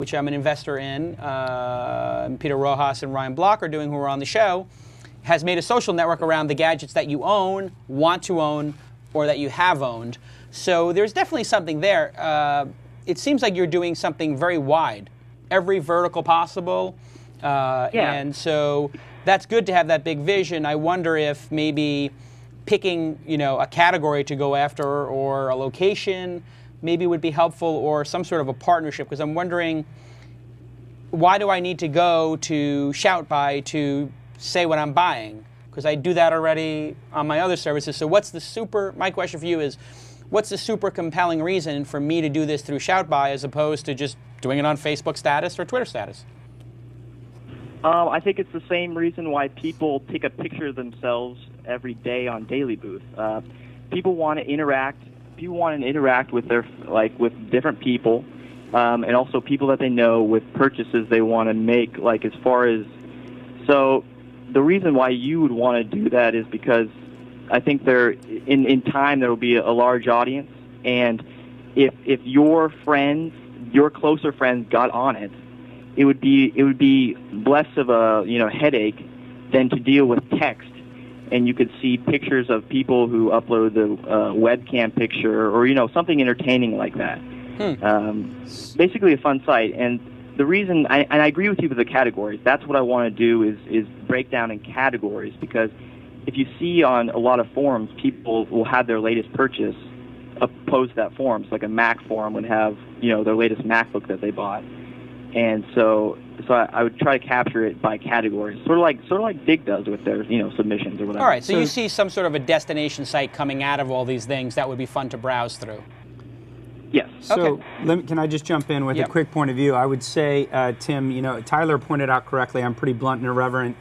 which I'm an investor in, Peter Rojas and Ryan Block are doing, who are on the show, has made a social network around the gadgets that you own, want to own, or that you have owned. So there's definitely something there. It seems like you're doing something very wide, every vertical possible. And so that's good to have that big vision. I wonder if maybe picking, a category to go after or a location maybe would be helpful, or some sort of a partnership, because I'm wondering, why do I need to go to ShoutBy to say what I'm buying? Because I do that already on my other services. So my question for you is, what's the super compelling reason for me to do this through ShoutBy as opposed to just doing it on Facebook status or Twitter status? I think it's the same reason why people take a picture of themselves every day on Daily Booth. People want to interact. People want to interact with with different people, and also people that they know with purchases they want to make. So the reason why you would want to do that is because I think in time there will be a large audience, and if your friends, your closer friends, got on it, it would be less of a headache than to deal with text, and you could see pictures of people who upload the webcam picture or something entertaining like that. Basically a fun site. And the reason I agree with you with the categories. That's what I want to do is break down in categories, because if you see on a lot of forums, people will have their latest purchase post that forum. So like a Mac forum would have their latest MacBook that they bought. And so I would try to capture it by categories, sort of like Dig does with their submissions or whatever. All right, so you see some sort of a destination site coming out of all these things that would be fun to browse through. Yes. So can I just jump in with a quick point of view? I would say, Tim, Tyler pointed out correctly, I'm pretty blunt and irreverent,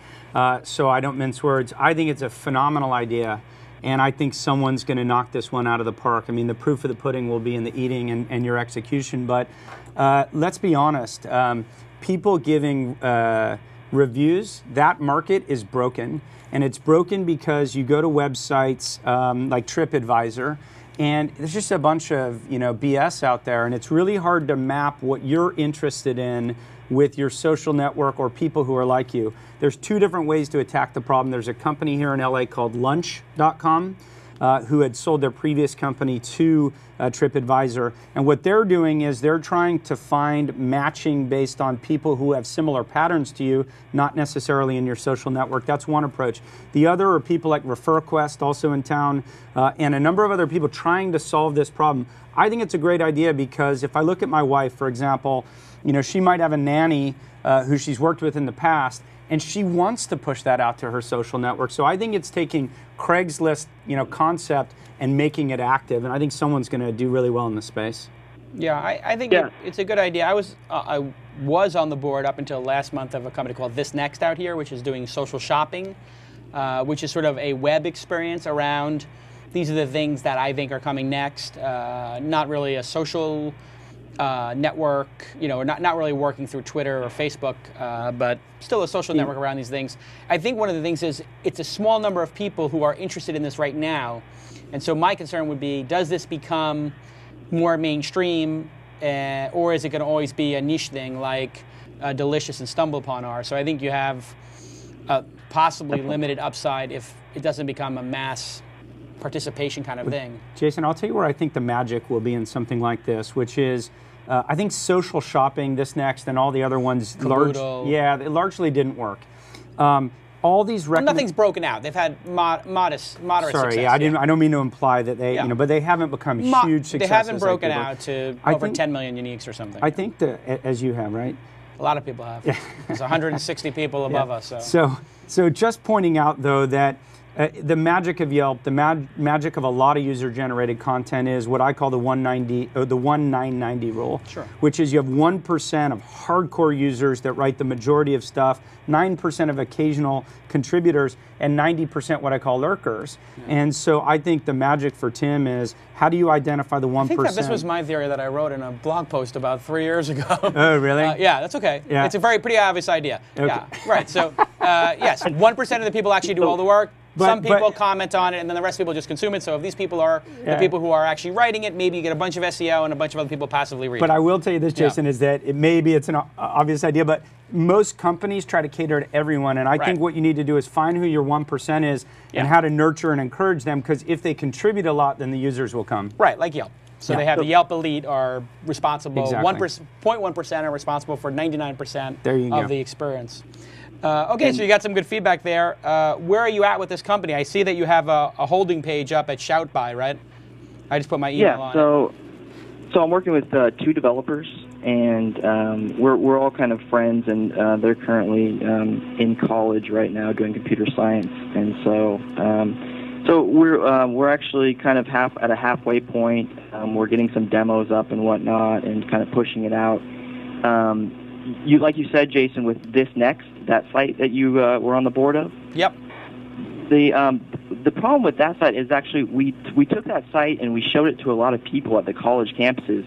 so I don't mince words. I think it's a phenomenal idea, and I think someone's going to knock this one out of the park. I mean, the proof of the pudding will be in the eating and your execution, but let's be honest. People giving reviews, that market is broken, and it's broken because you go to websites like TripAdvisor, and there's just a bunch of BS out there, and it's really hard to map what you're interested in with your social network or people who are like you. There's two different ways to attack the problem. There's a company here in LA called Lunch.com who had sold their previous company to TripAdvisor, and what they're doing is they're trying to find matching based on people who have similar patterns to you, not necessarily in your social network. That's one approach. The other are people like ReferQuest, also in town, and a number of other people trying to solve this problem. I think it's a great idea because if I look at my wife, for example, she might have a nanny who she's worked with in the past, and she wants to push that out to her social network. So I think it's taking Craigslist, concept and making it active, and I think someone's going to do really well in the space. Yeah, I think it's a good idea. I was on the board up until last month of a company called This Next out here, which is doing social shopping, which is sort of a web experience around these are the things that I think are coming next. Not really a social network, not really working through Twitter or Facebook, but still a social network around these things. I think one of the things is it's a small number of people who are interested in this right now. And so my concern would be, does this become more mainstream, or is it going to always be a niche thing like Delicious and StumbleUpon are? So I think you have possibly limited upside if it doesn't become a mass participation kind of thing. Jason, I'll tell you where I think the magic will be in something like this, which is I think social shopping, This Next, and all the other ones, it largely didn't work. All these nothing's broken out. They've had moderate success. Sorry, I don't mean to imply that they, but they haven't become huge successes. They haven't broken out to over 10 million uniques or something. I think that, as you have, right? A lot of people have. There's 160 people above us. So just pointing out, though, that the magic of Yelp, the magic of a lot of user-generated content is what I call the 1-9-90 rule, which is you have 1% of hardcore users that write the majority of stuff, 9% of occasional contributors, and 90% what I call lurkers. And so I think the magic for Tim is, how do you identify the 1%? I think that this was my theory that I wrote in a blog post about 3 years ago. Oh, really? Yeah, that's okay. Yeah. It's a pretty obvious idea. Okay. Yeah, right. So, yes, 1% of the people actually do all the work. some people comment on it, and then the rest of people just consume it. So if these people are the people who are actually writing it, maybe you get a bunch of SEO and a bunch of other people passively read it. But I will tell you this, Jason, is that it's an obvious idea, but most companies try to cater to everyone, and I think what you need to do is find who your 1% is and how to nurture and encourage them, because if they contribute a lot, then the users will come. Right, like Yelp. So they have the Yelp Elite are responsible, 0.1% are responsible for 99% of the experience. Okay, so you got some good feedback there. Where are you at with this company? I see that you have a holding page up at ShoutBy, right? I just put my email on it. So I'm working with 2 developers, and we're all kind of friends, and they're currently in college right now doing computer science, and so we're actually kind of at a halfway point. We're getting some demos up and whatnot, and kind of pushing it out. Like you said, Jason, with This Next, that site that you were on the board of. Yep. The problem with that site is actually we took that site and we showed it to a lot of people at the college campuses,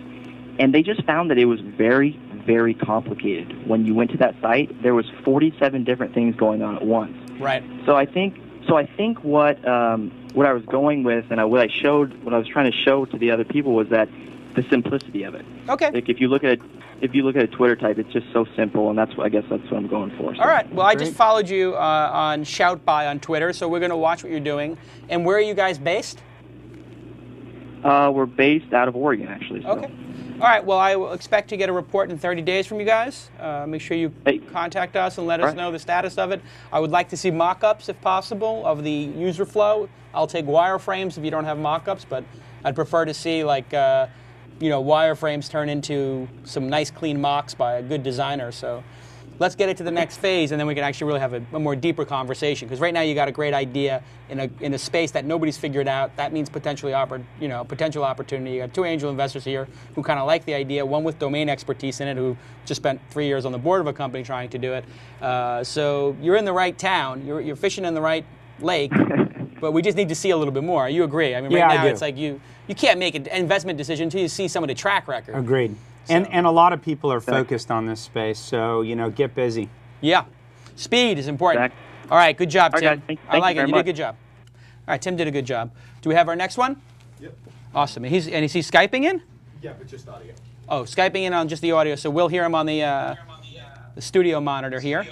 and they just found that it was very, very complicated. When you went to that site, there was 47 different things going on at once. Right. So I think what I was going with, and what I was trying to show to the other people was that the simplicity of it. Okay. Like if you look at a Twitter type, it's just so simple, and I guess that's what I'm going for. So. All right. Well, I just followed you on ShoutBy on Twitter, so we're going to watch what you're doing. And where are you guys based? We're based out of Oregon, actually. So. Okay. All right. Well, I will expect to get a report in 30 days from you guys. Make sure you contact us and let us know the status of it. I would like to see mock-ups, if possible, of the user flow. I'll take wireframes if you don't have mock-ups, but I'd prefer to see wireframes turn into some nice, clean mocks by a good designer. So let's get it to the next phase, and then we can actually really have a more deeper conversation. Because right now you got a great idea in a space that nobody's figured out. That means potential opportunity. You got 2 angel investors here who kind of like the idea. One with domain expertise in it, who just spent 3 years on the board of a company trying to do it. So you're in the right town. You're fishing in the right lake. But we just need to see a little bit more. You agree? I mean, right now it's like you can't make an investment decision until you see some of the track record. Agreed. So. And a lot of people are focused on this space, so get busy. Yeah, speed is important. All right, good job, Tim. I like it. You did a good job. All right, Tim did a good job. Do we have our next one? Yep. Awesome. Is he Skyping in? Yeah, but just audio. Oh, Skyping in on just the audio, so we'll hear him on the studio monitor here.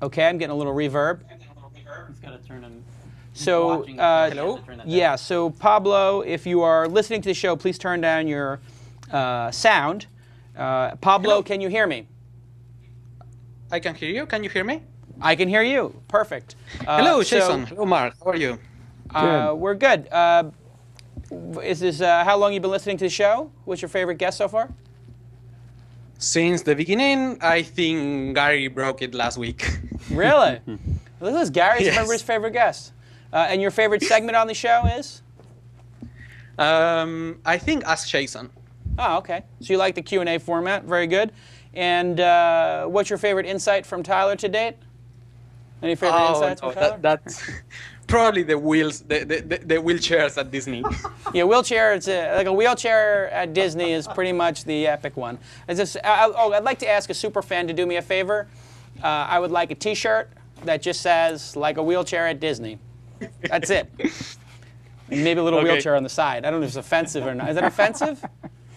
Okay, I'm getting a little reverb. He's got to turn on. So, hello? Yeah, so Pablo, if you are listening to the show, please turn down your sound. Pablo, hello? Can you hear me? I can hear you. Can you hear me? I can hear you. Perfect. Hello, Jason. Hello, Mark. How are you? We're good. Is this how long you've been listening to the show? What's your favorite guest so far? Since the beginning, I think Gary broke it last week. Really? Look at this. Gary's everybody's favorite guest. And your favorite segment on the show is? I think Ask Jason. Oh, okay. So you like the Q&A format. Very good. And what's your favorite insight from Tyler to date? Any favorite insights from Tyler? That's probably the wheels, the wheelchairs at Disney. Yeah, wheelchair. It's like a wheelchair at Disney is pretty much the epic one. I'd like to ask a super fan to do me a favor. I would like a T-shirt that just says like a wheelchair at Disney. That's it. And maybe a little wheelchair on the side. I don't know if it's offensive or not. Is that offensive?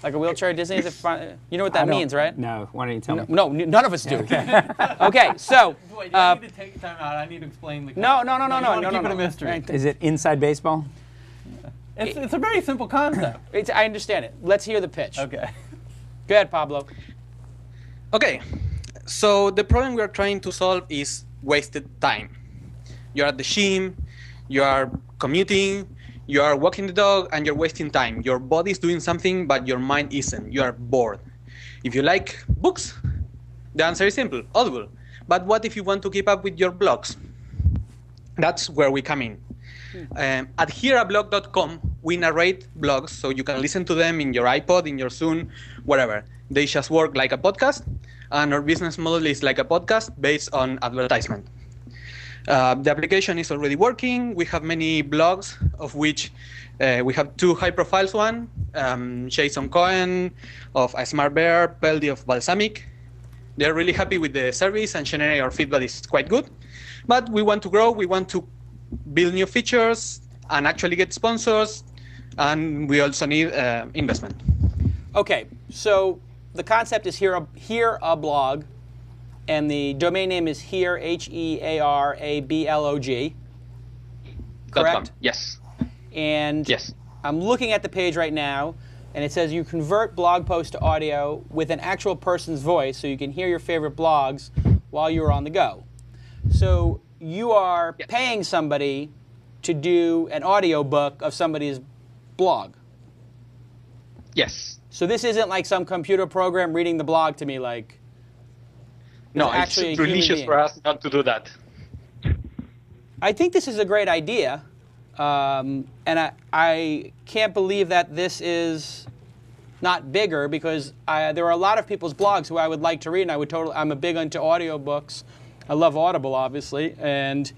Like a wheelchair at Disney? Is it fun? You know what that means, right? No. Why don't you tell me? No, none of us do. Okay, so. Wait, I need to take time out. I need to explain the. No. Keep it a mystery. Is it inside baseball? It's a very simple concept. I understand it. Let's hear the pitch. Okay. Go ahead, Pablo. Okay, so the problem we are trying to solve is wasted time. You're at the gym, you are commuting, you are walking the dog, and you're wasting time. Your body is doing something, but your mind isn't. You are bored. If you like books, the answer is simple, Audible. But what if you want to keep up with your blogs? That's where we come in. At HearABlog.com, we narrate blogs, so you can listen to them in your iPod, in your Zune, whatever. They just work like a podcast, and our business model is like a podcast based on advertisement. The application is already working. We have many blogs, of which we have 2 high-profiles. One, Jason Cohen of A Smart Bear, Peldi of Balsamic. They're really happy with the service, and generally our feedback is quite good. But we want to grow. We want to build new features and actually get sponsors. And we also need investment. Okay, so the concept is HearABlog, and the domain name is Hear, HearABlog. Correct? Yes. And yes. I'm looking at the page right now, and it says you convert blog posts to audio with an actual person's voice, so you can hear your favorite blogs while you're on the go. So you are paying somebody to do an audio book of somebody's blog. Yes. So this isn't like some computer program reading the blog to me, like. No, it's delicious for us not to do that. I think this is a great idea, and I can't believe that this is not bigger, because there are a lot of people's blogs who I would like to read, and I'm a big into audiobooks. I love Audible, obviously, and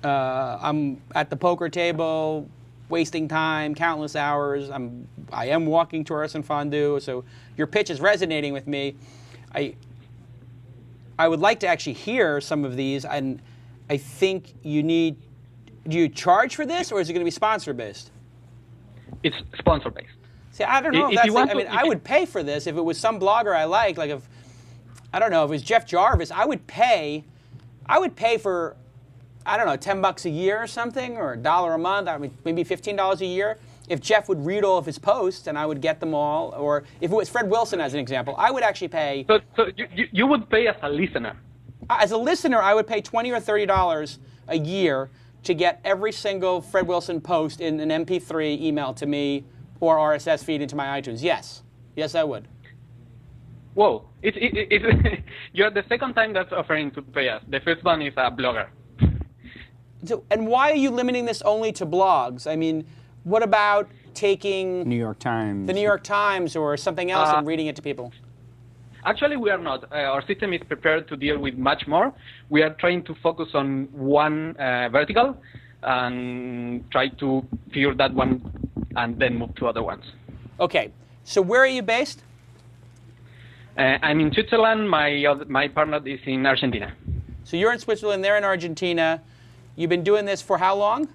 I'm at the poker table, wasting time, countless hours. I am walking tourists and fondue, so your pitch is resonating with me. I would like to actually hear some of these, and I think you need. Do you charge for this, or is it going to be sponsor based? It's sponsor based. See, I don't know if that's. I mean, I would pay for this if it was some blogger I like if I don't know if it was Jeff Jarvis. I would pay for, I don't know, $10 a year or something, or $1 a month. I mean, maybe $15 a year. If Jeff would read all of his posts and I would get them all, or if it was Fred Wilson as an example, I would actually pay. So you would pay as a listener. As a listener, I would pay $20 or $30 a year to get every single Fred Wilson post in an MP3 email to me or RSS feed into my iTunes. Yes, I would. Whoa! You're the second time that's offering to pay us. The first one is a blogger. So, and why are you limiting this only to blogs? I mean, what about taking New York Times, the New York Times, or something else and reading it to people? Actually, we are not. Our system is prepared to deal with much more. We are trying to focus on one vertical and try to figure that one and then move to other ones. Okay. So where are you based? I'm in Switzerland. My partner is in Argentina. So you're in Switzerland, they're in Argentina. You've been doing this for how long?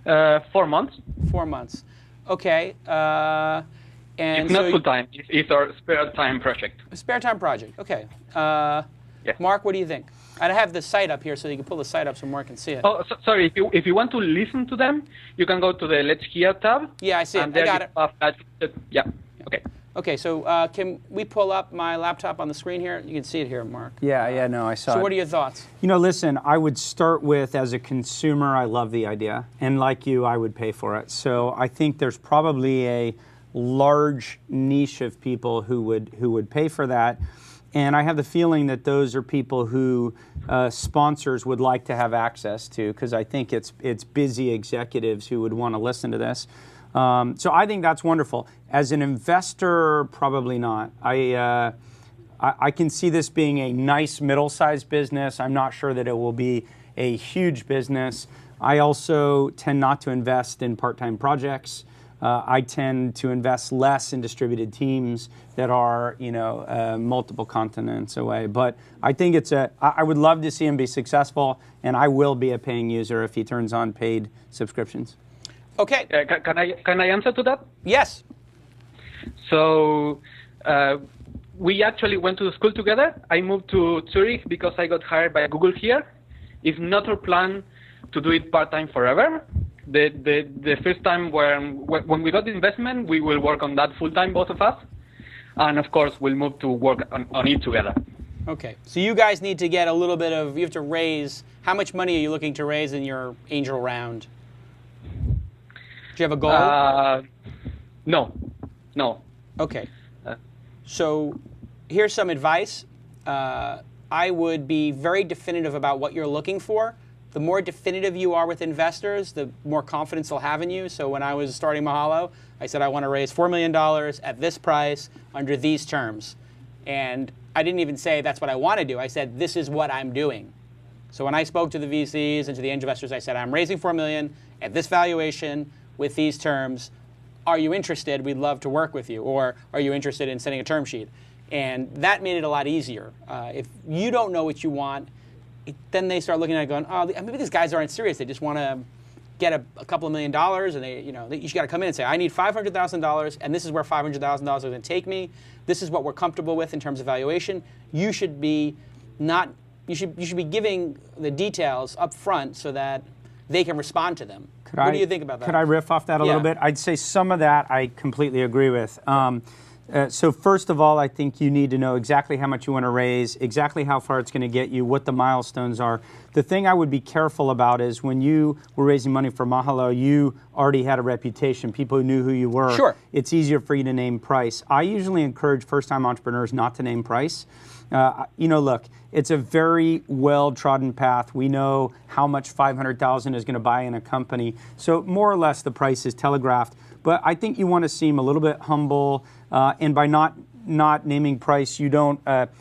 4 months. 4 months. Okay. And it's not full time. It's our spare time project. A spare time project. Okay. Yeah. Mark, what do you think? I have the site up here, so you can pull the site up so Mark can see it. Oh, sorry. If you want to listen to them, you can go to the Let's Hear tab. Yeah, I see it. I got it. Yeah. Okay. Okay, so can we pull up my laptop on the screen here? You can see it here, Mark. Yeah, no, I saw it. So what are your thoughts? You know, listen, I would start with, as a consumer, I love the idea. And like you, I would pay for it. So I think there's probably a large niche of people who would pay for that. And I have the feeling that those are people who sponsors would like to have access to, because I think it's busy executives who would want to listen to this. So I think that's wonderful. As an investor, probably not. I can see this being a nice middle-sized business. I'm not sure that it will be a huge business. I also tend not to invest in part-time projects. I tend to invest less in distributed teams that are, multiple continents away. But I think I would love to see him be successful, and I will be a paying user if he turns on paid subscriptions. Okay. Can I answer to that? Yes. So we actually went to school together. I moved to Zurich because I got hired by Google here. It's not our plan to do it part-time forever. The first time when we got the investment, we will work on that full-time, both of us. And of course, we'll move to work on it together. Okay. So you guys need to get a little bit of, you have to raise, how much money are you looking to raise in your angel round? Do you have a goal? No. Okay. So here's some advice. I would be very definitive about what you're looking for. The more definitive you are with investors, the more confidence they'll have in you. So when I was starting Mahalo, I said I want to raise $4 million at this price under these terms. And I didn't even say that's what I want to do. I said this is what I'm doing. So when I spoke to the VCs and to the angel investors, I said I'm raising $4 million at this valuation with these terms. Are you interested? We'd love to work with you. Or are you interested in sending a term sheet? And that made it a lot easier. If you don't know what you want, then they start looking at it going, oh, maybe these guys aren't serious. They just want to get a couple of $1 million, and you just got to come in and say, I need $500,000, and this is where $500,000 is going to take me. This is what we're comfortable with in terms of valuation. You should be you should be giving the details up front so that they can respond to them. What do you think about that? Could I riff off that a little bit? I'd say some of that I completely agree with. So first of all, I think you need to know exactly how much you want to raise, exactly how far it's going to get you, what the milestones are. The thing I would be careful about is when you were raising money for Mahalo, you already had a reputation. People knew who you were. Sure. It's easier for you to name price. I usually encourage first-time entrepreneurs not to name price. Look, it's a very well-trodden path. We know how much $500,000 is going to buy in a company. So more or less the price is telegraphed. But I think you want to seem a little bit humble, and by not naming price, you don't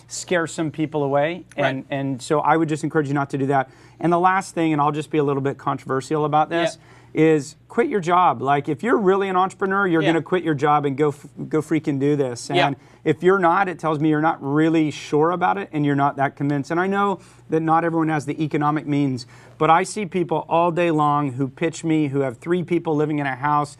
scare some people away. And so I would just encourage you not to do that. And the last thing, and I'll just be a little bit controversial about this, is quit your job. Like if you're really an entrepreneur, you're going to quit your job and go freaking do this. And if you're not, it tells me you're not really sure about it and you're not that convinced. And I know that not everyone has the economic means, but I see people all day long who pitch me, who have 3 people living in a house,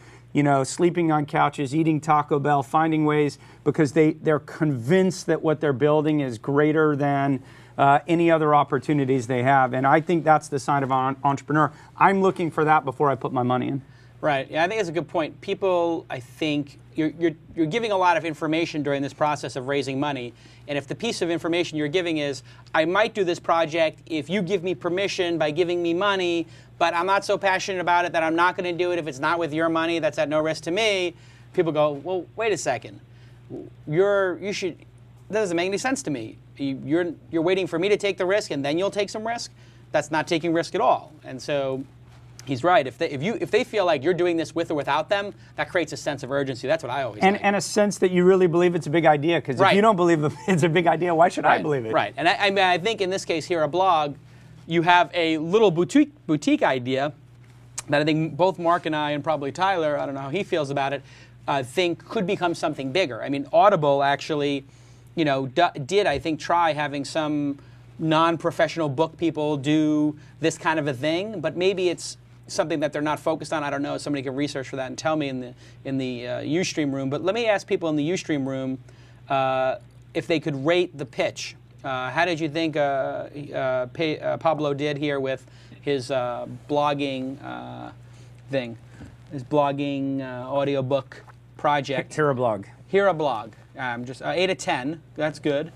sleeping on couches, eating Taco Bell, finding ways because they're convinced that what they're building is greater than any other opportunities they have. And I think that's the sign of an entrepreneur. I'm looking for that before I put my money in. Right. Yeah, I think it's a good point. People, I think, you're giving a lot of information during this process of raising money. And if the piece of information you're giving is, I might do this project if you give me permission by giving me money, but I'm not so passionate about it that I'm not going to do it if it's not with your money, that's at no risk to me. People go, well, wait a second. That doesn't make any sense to me. You're waiting for me to take the risk and then you'll take some risk? That's not taking risk at all. And so he's right. If they feel like you're doing this with or without them, that creates a sense of urgency. That's what I always think. And a sense that you really believe it's a big idea. Because if you don't believe it's a big idea, why should I believe it? Right. And I think in this case, HearABlog, you have a little boutique idea that I think both Mark and I, and probably Tyler, I don't know how he feels about it, think could become something bigger. I mean, Audible actually, did I think try having some non-professional book people do this kind of a thing, but maybe it's something that they're not focused on. I don't know. Somebody can research for that and tell me in the Ustream room. But let me ask people in the Ustream room if they could rate the pitch. How did you think Pablo did here with his blogging thing, his blogging audiobook project? HearABlog. HearABlog. Just 8 out of 10. That's good.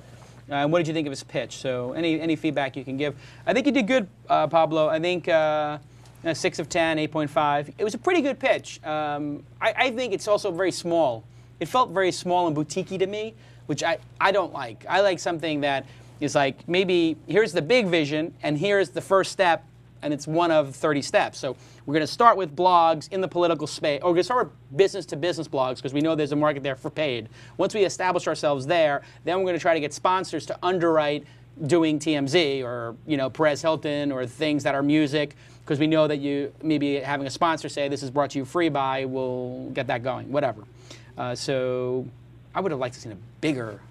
What did you think of his pitch? So any feedback you can give. I think you did good, Pablo. I think 6 of 10, 8.5. It was a pretty good pitch. I think it's also very small. It felt very small and boutique-y to me, which I don't like. I like something that is like, maybe here's the big vision, and here's the first step, and it's one of 30 steps. So we're going to start with blogs in the political space, or we're going to start with business-to-business blogs, because we know there's a market there for paid. Once we establish ourselves there, then we're going to try to get sponsors to underwrite doing TMZ, or Perez Hilton, or things that are music, because we know that you maybe having a sponsor say, this is brought to you free by, we'll get that going, whatever. So I would have liked to see a bigger.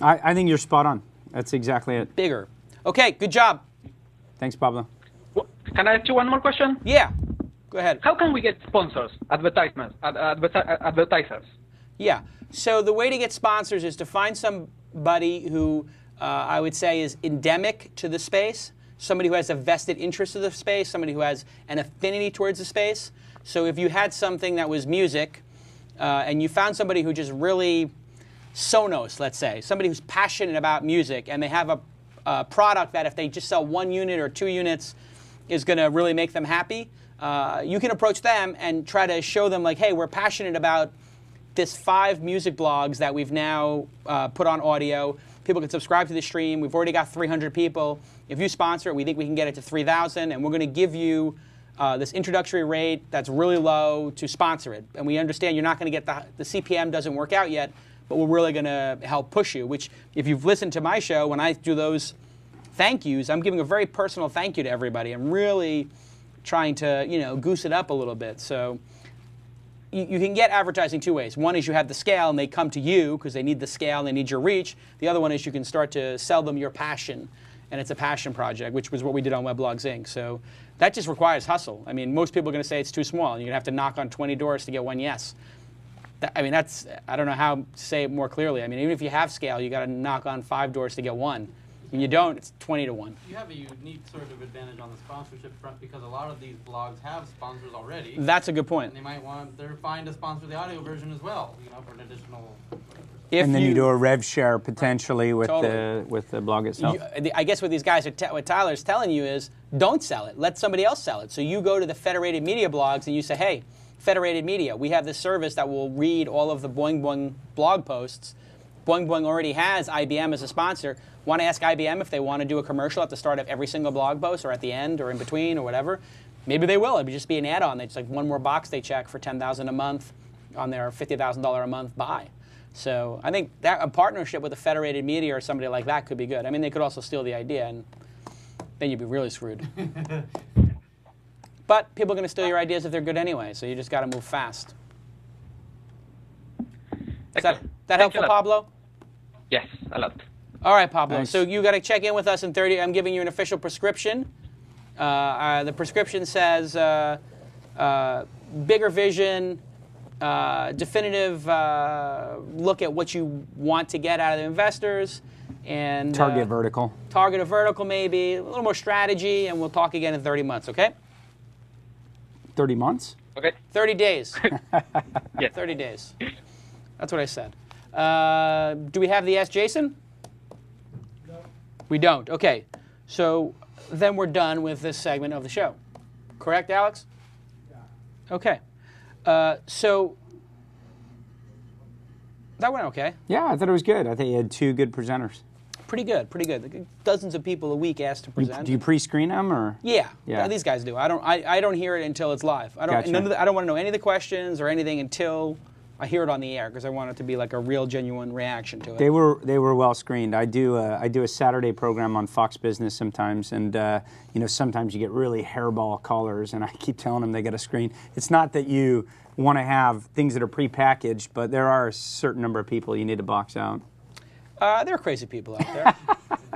I think you're spot on. That's exactly it. Bigger. Okay, good job. Thanks, Pablo. Can I ask you one more question? Yeah, go ahead. How can we get sponsors, advertisers? Yeah, so the way to get sponsors is to find somebody who I would say is endemic to the space, somebody who has a vested interest in the space, somebody who has an affinity towards the space. So if you had something that was music, and you found somebody who just really, Sonos, let's say, somebody who's passionate about music, and they have a product that if they just sell 1 unit or 2 units is going to really make them happy, you can approach them and try to show them, like, hey, we're passionate about this 5 music blogs that we've now put on audio. People can subscribe to the stream. We've already got 300 people. If you sponsor it, we think we can get it to 3,000, and we're going to give you this introductory rate that's really low to sponsor it. And we understand you're not going to get the CPM doesn't work out yet, but we're really going to help push you, which if you've listened to my show, when I do those thank yous, I'm giving a very personal thank you to everybody. I'm really trying to, goose it up a little bit. So you can get advertising 2 ways. One is you have the scale and they come to you because they need the scale and they need your reach. The other one is you can start to sell them your passion. and it's a passion project, which was what we did on Weblogs Inc. So that just requires hustle. I mean, most people are going to say it's too small, and you're going to have to knock on 20 doors to get one yes. I mean, that's, I don't know how to say it more clearly. I mean, even if you have scale, you got to knock on 5 doors to get one. When you don't, it's 20 to 1. You have a unique sort of advantage on the sponsorship front because a lot of these blogs have sponsors already. That's a good point. And they might want to find a sponsor the audio version as well, you know, for an additional. And then you do a rev share potentially with Totally. the blog itself. I guess what these guys are, what Tyler's telling you is, don't sell it. Let somebody else sell it. So you go to the Federated Media blogs and you say, hey, Federated Media, we have this service that will read all of the Boing Boing blog posts. Boing Boing already has IBM as a sponsor. Want to ask IBM if they want to do a commercial at the start of every single blog post or at the end or in between or whatever? Maybe they will. It would just be an add-on. It's like one more box they check for $10,000 a month on their $50,000 a month buy. So I think that a partnership with a Federated Media or somebody like that could be good. I mean, they could also steal the idea, and then you'd be really screwed. But people are going to steal your ideas if they're good anyway, so you just got to move fast. Is that helpful, Pablo? Yes, a lot. All right, Pablo. Nice. So you got to check in with us in 30. I'm giving you an official prescription. The prescription says bigger vision, definitive look at what you want to get out of the investors, and Target vertical. Target a vertical maybe, a little more strategy, and we'll talk again in 30 months, okay? 30 months? Okay. 30 days. Yes. 30 days. That's what I said. Do we have the Ask Jason? No. We don't. Okay. So then we're done with this segment of the show. Correct, Alex? Yeah. Okay. So that went okay. Yeah, I thought it was good. I think you had 2 good presenters. Pretty good, pretty good. Dozens of people a week asked to present. Do you pre-screen them or? Yeah, Yeah. these guys do. I don't hear it until it's live. I don't. Gotcha. I don't want to know any of the questions or anything until I hear it on the air because I want it to be like a real, genuine reaction to it. They were well screened. I do a Saturday program on Fox Business sometimes, and sometimes you get really hairball callers, and I keep telling them they got to screen. It's not that you want to have things that are prepackaged, but there are a certain number of people you need to box out. There are crazy people out there.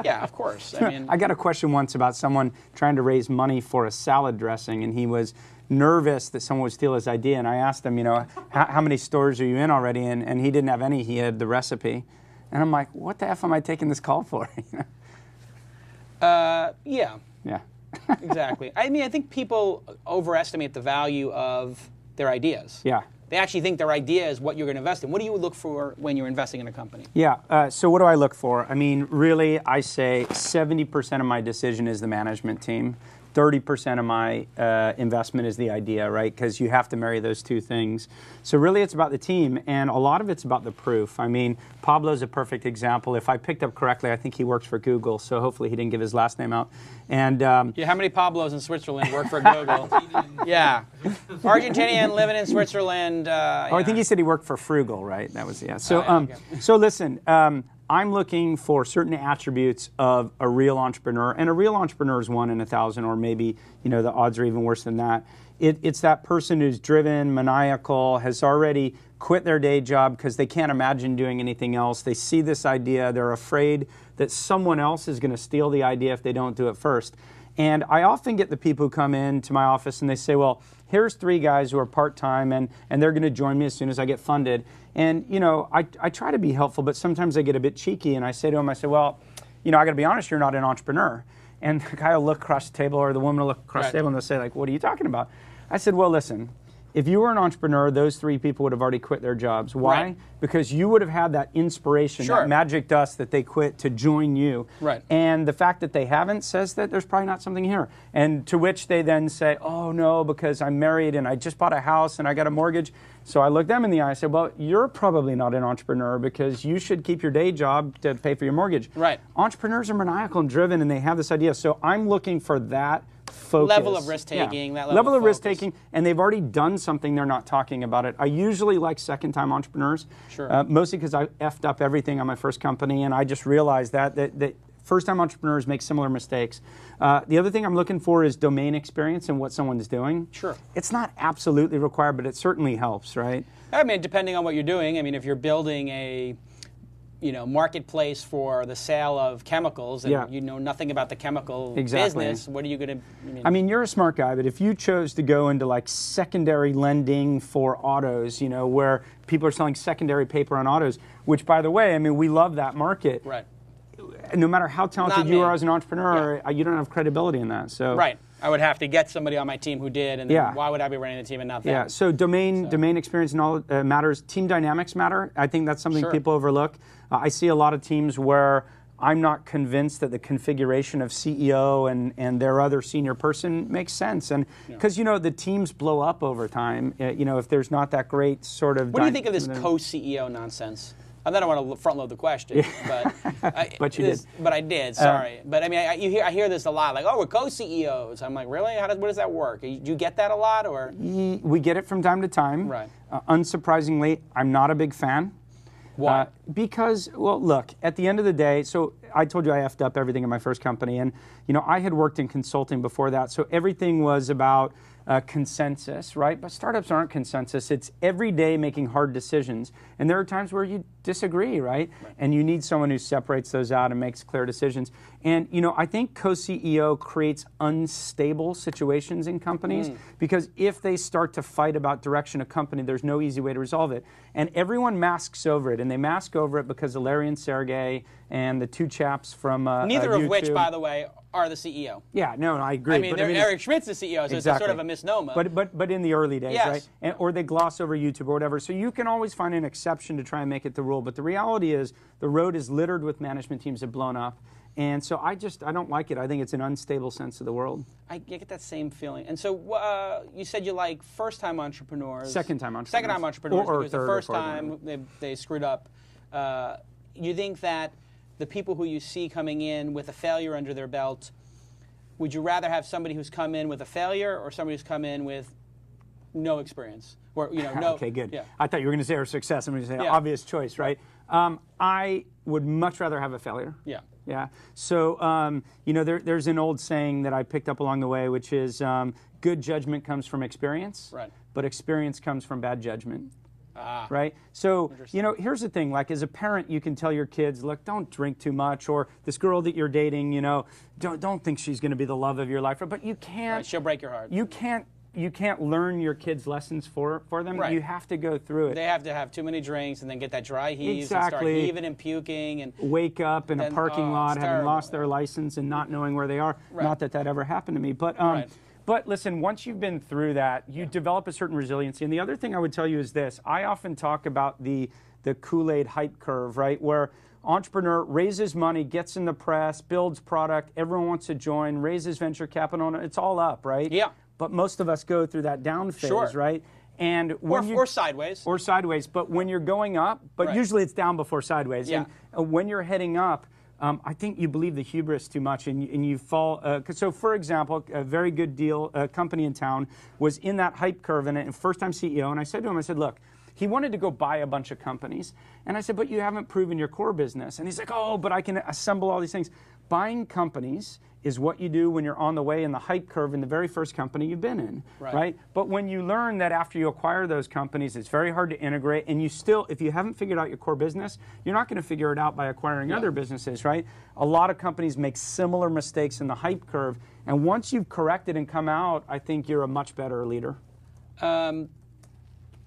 Yeah, of course. I mean, I got a question once about someone trying to raise money for a salad dressing, and he was nervous that someone would steal his idea. And I asked him, how many stores are you in already? And he didn't have any. He had the recipe. And I'm like, what the F am I taking this call for? yeah. Yeah. Exactly. I mean, I think people overestimate the value of their ideas. Yeah. They actually think their idea is what you're going to invest in. What do you look for when you're investing in a company? Yeah, so what do I look for? I mean, really, I say 70% of my decision is the management team. 30% of my investment is the idea, right? Because you have to marry those 2 things. So really it's about the team, and a lot of it's about the proof. I mean, Pablo's a perfect example. If I picked up correctly, I think he works for Google, so hopefully he didn't give his last name out. And yeah, how many Pablos in Switzerland work for Google? Yeah, Argentinian living in Switzerland. I think he said he worked for Frugal, right? That was, yeah. So, okay. So listen, I'm looking for certain attributes of a real entrepreneur, and a real entrepreneur is 1 in 1,000, or maybe the odds are even worse than that. It's that person who's driven, maniacal, has already quit their day job because they can't imagine doing anything else. They see this idea, they're afraid that someone else is going to steal the idea if they don't do it first. And I often get the people who come into my office and they say, well, here's 3 guys who are part-time and they're going to join me as soon as I get funded. And, I try to be helpful, but sometimes I get a bit cheeky and I say to them, well, I got to be honest, you're not an entrepreneur. And the guy will look across the table or the woman will look across the table and they'll say, like, what are you talking about? I said, well, listen, if you were an entrepreneur, those 3 people would have already quit their jobs. Why? Right. Because you would have had that inspiration, that magic dust that they quit to join you. Right. And the fact that they haven't says that there's probably not something here. And to which they then say, oh, no, because I'm married and I just bought a house and I got a mortgage. So I looked them in the eye and said, well, you're probably not an entrepreneur because you should keep your day job to pay for your mortgage. Right. Entrepreneurs are maniacal and driven and they have this idea. So I'm looking for that focus. Level of risk-taking. Yeah. That level of focus. risk-taking, and they've already done something, they're not talking about it. I usually like second-time entrepreneurs, mostly because I effed up everything on my first company, and I just realized that first-time entrepreneurs make similar mistakes. The other thing I'm looking for is domain experience and what someone's doing. Sure. It's not absolutely required, but it certainly helps, right? I mean, depending on what you're doing. I mean, if you're building a marketplace for the sale of chemicals, and Yeah. you know nothing about the chemical Exactly. business, what are you going to? I mean, you're a smart guy, but if you chose to go into like secondary lending for autos, where people are selling secondary paper on autos, which, by the way, I mean, we love that market. Right. No matter how talented Not you me. are as an entrepreneur, you don't have credibility in that. So Right. I would have to get somebody on my team who did, and then Yeah. why would I be running the team and not them? Yeah, so domain experience and all matters. Team dynamics matter. I think that's something Sure. people overlook. I see a lot of teams where I'm not convinced that the configuration of CEO and their other senior person makes sense. And because, the teams blow up over time, if there's not that great sort of... What do you think of this co-CEO nonsense? I don't want to front load the question, but But you did. But I did. Sorry, but I mean, I hear this a lot. Like, oh, we're co-CEOs. I'm like, really? What does that work? Do you get that a lot, or? We get it from time to time. Right. Unsurprisingly, I'm not a big fan. Why? Because, well, look, at the end of the day, so I told you I effed up everything in my first company, and I had worked in consulting before that, so everything was about consensus, right? But startups aren't consensus. It's every day making hard decisions, and there are times where you disagree, right? And you need someone who separates those out and makes clear decisions. And I think co-CEO creates unstable situations in companies because if they start to fight about direction of company, there's no easy way to resolve it. And everyone masks over it, and they mask over it because of Larry and Sergey and the two chaps from Neither of which, YouTube. by the way, are the CEO. Yeah, no, I agree. I mean, Eric Schmidt's the CEO, so it's sort of a misnomer. But in the early days, Yes. right? Or they gloss over YouTube or whatever. So you can always find an exception to try and make it the rule. But the reality is the road is littered with management teams that have blown up. And so I don't like it. I think it's an unstable sense of the world. I get that same feeling. And so you said you like first-time entrepreneurs. Second-time entrepreneurs. Second-time entrepreneurs, Or because the third or first fourth time they screwed up. You think that the people who you see coming in with a failure under their belt, would you rather have somebody who's come in with a failure or somebody who's come in with no experience? Or, no. Okay, good. Yeah. I thought you were going to say our success. I'm going to say Yeah. obvious choice, right? I would much rather have a failure. Yeah. Yeah. So, there's an old saying that I picked up along the way, which is good judgment comes from experience, Right. but experience comes from bad judgment. Ah. Right? So, here's the thing. Like, as a parent, you can tell your kids, look, don't drink too much, or this girl that you're dating, don't think she's going to be the love of your life. But you can't. Right, she'll break your heart. You can't learn your kids' lessons for them. Right. You have to go through it. They have to have too many drinks and then get that dry heaves and Exactly. start heaving and puking and Wake up in a Then- parking oh, lot, it's having terrible. lost their license and not knowing where they are. Right. Not that ever happened to me, but Right. But listen, once you've been through that, you develop a certain resiliency. And the other thing I would tell you is this: I often talk about the Kool-Aid hype curve, right? Where entrepreneur raises money, gets in the press, builds product, everyone wants to join, raises venture capital, and it's all up, right? Yeah. But most of us go through that down phase, Sure. right? And or when sideways. or sideways, but when you're going up, but Right. usually it's down before sideways. Yeah. And when you're heading up, I think you believe the hubris too much, and you fall. So, for example, a very good deal, a company in town was in that hype curve, and a first-time CEO. And I said to him, I said, look, he wanted to go buy a bunch of companies, and I said, but you haven't proven your core business. And he's like, oh, but I can assemble all these things. Buying companies is what you do when you're on the way in the hype curve in the very first company you've been in, right? But when you learn that after you acquire those companies, it's very hard to integrate, and you still, if you haven't figured out your core business, you're not going to figure it out by acquiring other businesses, right? A lot of companies make similar mistakes in the hype curve, and once you've corrected and come out, I think you're a much better leader.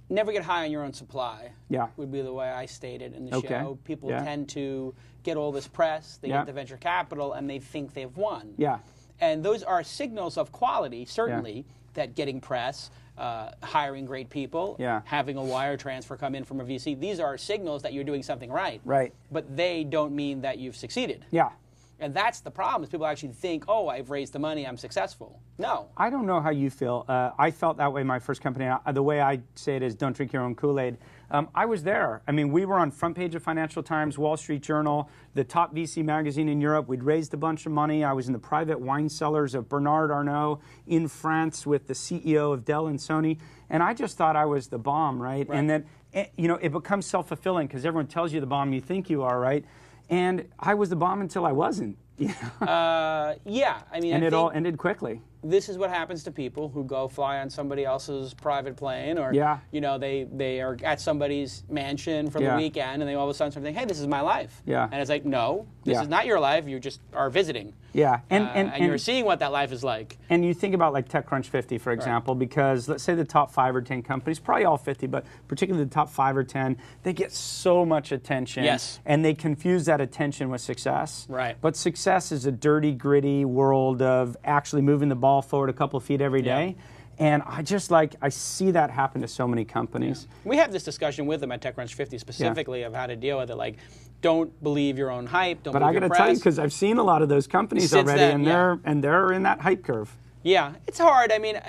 Never get high on your own supply. Yeah. Would be the way I stated in the Okay. show. People Yeah. tend to get all this press, they Yeah. get the venture capital, and they think they've won. Yeah. And those are signals of quality, certainly, that getting press, hiring great people, Yeah. having a wire transfer come in from a VC, these are signals that you're doing something right. Right. But they don't mean that you've succeeded. Yeah. And that's the problem, is people actually think, oh, I've raised the money, I'm successful. No. I don't know how you feel. I felt that way in my first company. The way I say it is, don't drink your own Kool-Aid. I was there. I mean, we were on front page of Financial Times, Wall Street Journal, the top VC magazine in Europe. We'd raised a bunch of money. I was in the private wine cellars of Bernard Arnault in France with the CEO of Dell and Sony. And I just thought I was the bomb, right? And then, it becomes self-fulfilling because everyone tells you the bomb you think you are, right? And I was the bomb until I wasn't. Yeah, I mean, And I it think, all ended quickly. this is what happens to people who go fly on somebody else's private plane, or you know, they are at somebody's mansion for the weekend, and they all of a sudden think, hey, this is my life. And it's like, no, this is not your life. You just are visiting. And you're seeing what that life is like. And you think about like TechCrunch 50, for example, because let's say the top 5 or 10 companies, probably all 50, but particularly the top 5 or 10, they get so much attention. And they confuse that attention with success. But success is a dirty, gritty world of actually moving the ball forward a couple of feet every day. And I just I see that happen to so many companies. We have this discussion with them at TechCrunch 50 specifically of how to deal with it. Like, don't believe your own hype. Don't. But I got to tell you, because I've seen a lot of those companies already, and they're in that hype curve. Yeah, it's hard. I mean,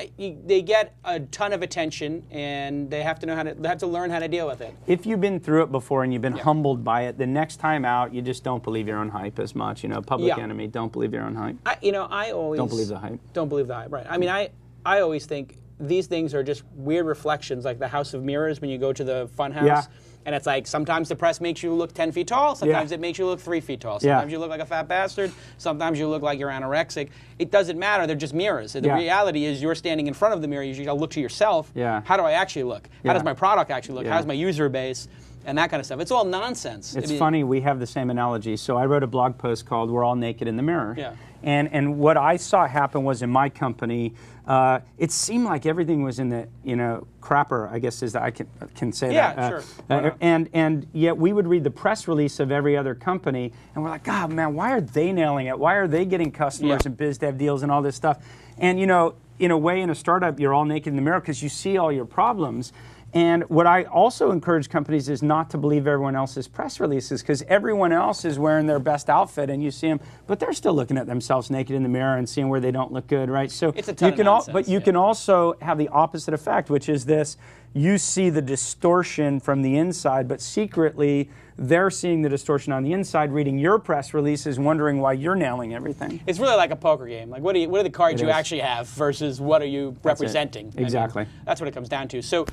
they get a ton of attention, and they have to know to learn how to deal with it. If you've been through it before and you've been humbled by it, the next time out, you just don't believe your own hype as much. You know, Public Enemy, don't believe your own hype. I always don't believe the hype. Don't believe the hype, right? I mean, I always think these things are just weird reflections, like the House of Mirrors when you go to the fun house. And it's like, sometimes the press makes you look 10 feet tall, sometimes it makes you look 3 feet tall. Sometimes you look like a fat bastard, sometimes you look like you're anorexic. It doesn't matter, they're just mirrors. The reality is you're standing in front of the mirror, you gotta look to yourself. How do I actually look? How does my product actually look? How's my user base? And that kind of stuff. It's all nonsense. It's funny, we have the same analogy. So I wrote a blog post called We're All Naked in the Mirror. And what I saw happen was in my company, it seemed like everything was in the, crapper, I guess is that I can say that. Sure. And yet we would read the press release of every other company, and we're like, God, man, why are they nailing it? Why are they getting customers and biz dev deals and all this stuff? And in a way, in a startup, you're all naked in the mirror because you see all your problems. And what I also encourage companies is not to believe everyone else's press releases, because everyone else is wearing their best outfit and you see them, but they're still looking at themselves naked in the mirror and seeing where they don't look good, right? So it's a ton of nonsense, but you can also have the opposite effect, which is this: you see the distortion from the inside, but secretly they're seeing the distortion on the inside, reading your press releases, wondering why you're nailing everything. It's really like a poker game. Like, what are the cards you actually have versus what are you representing? Exactly. I mean, that's what it comes down to. So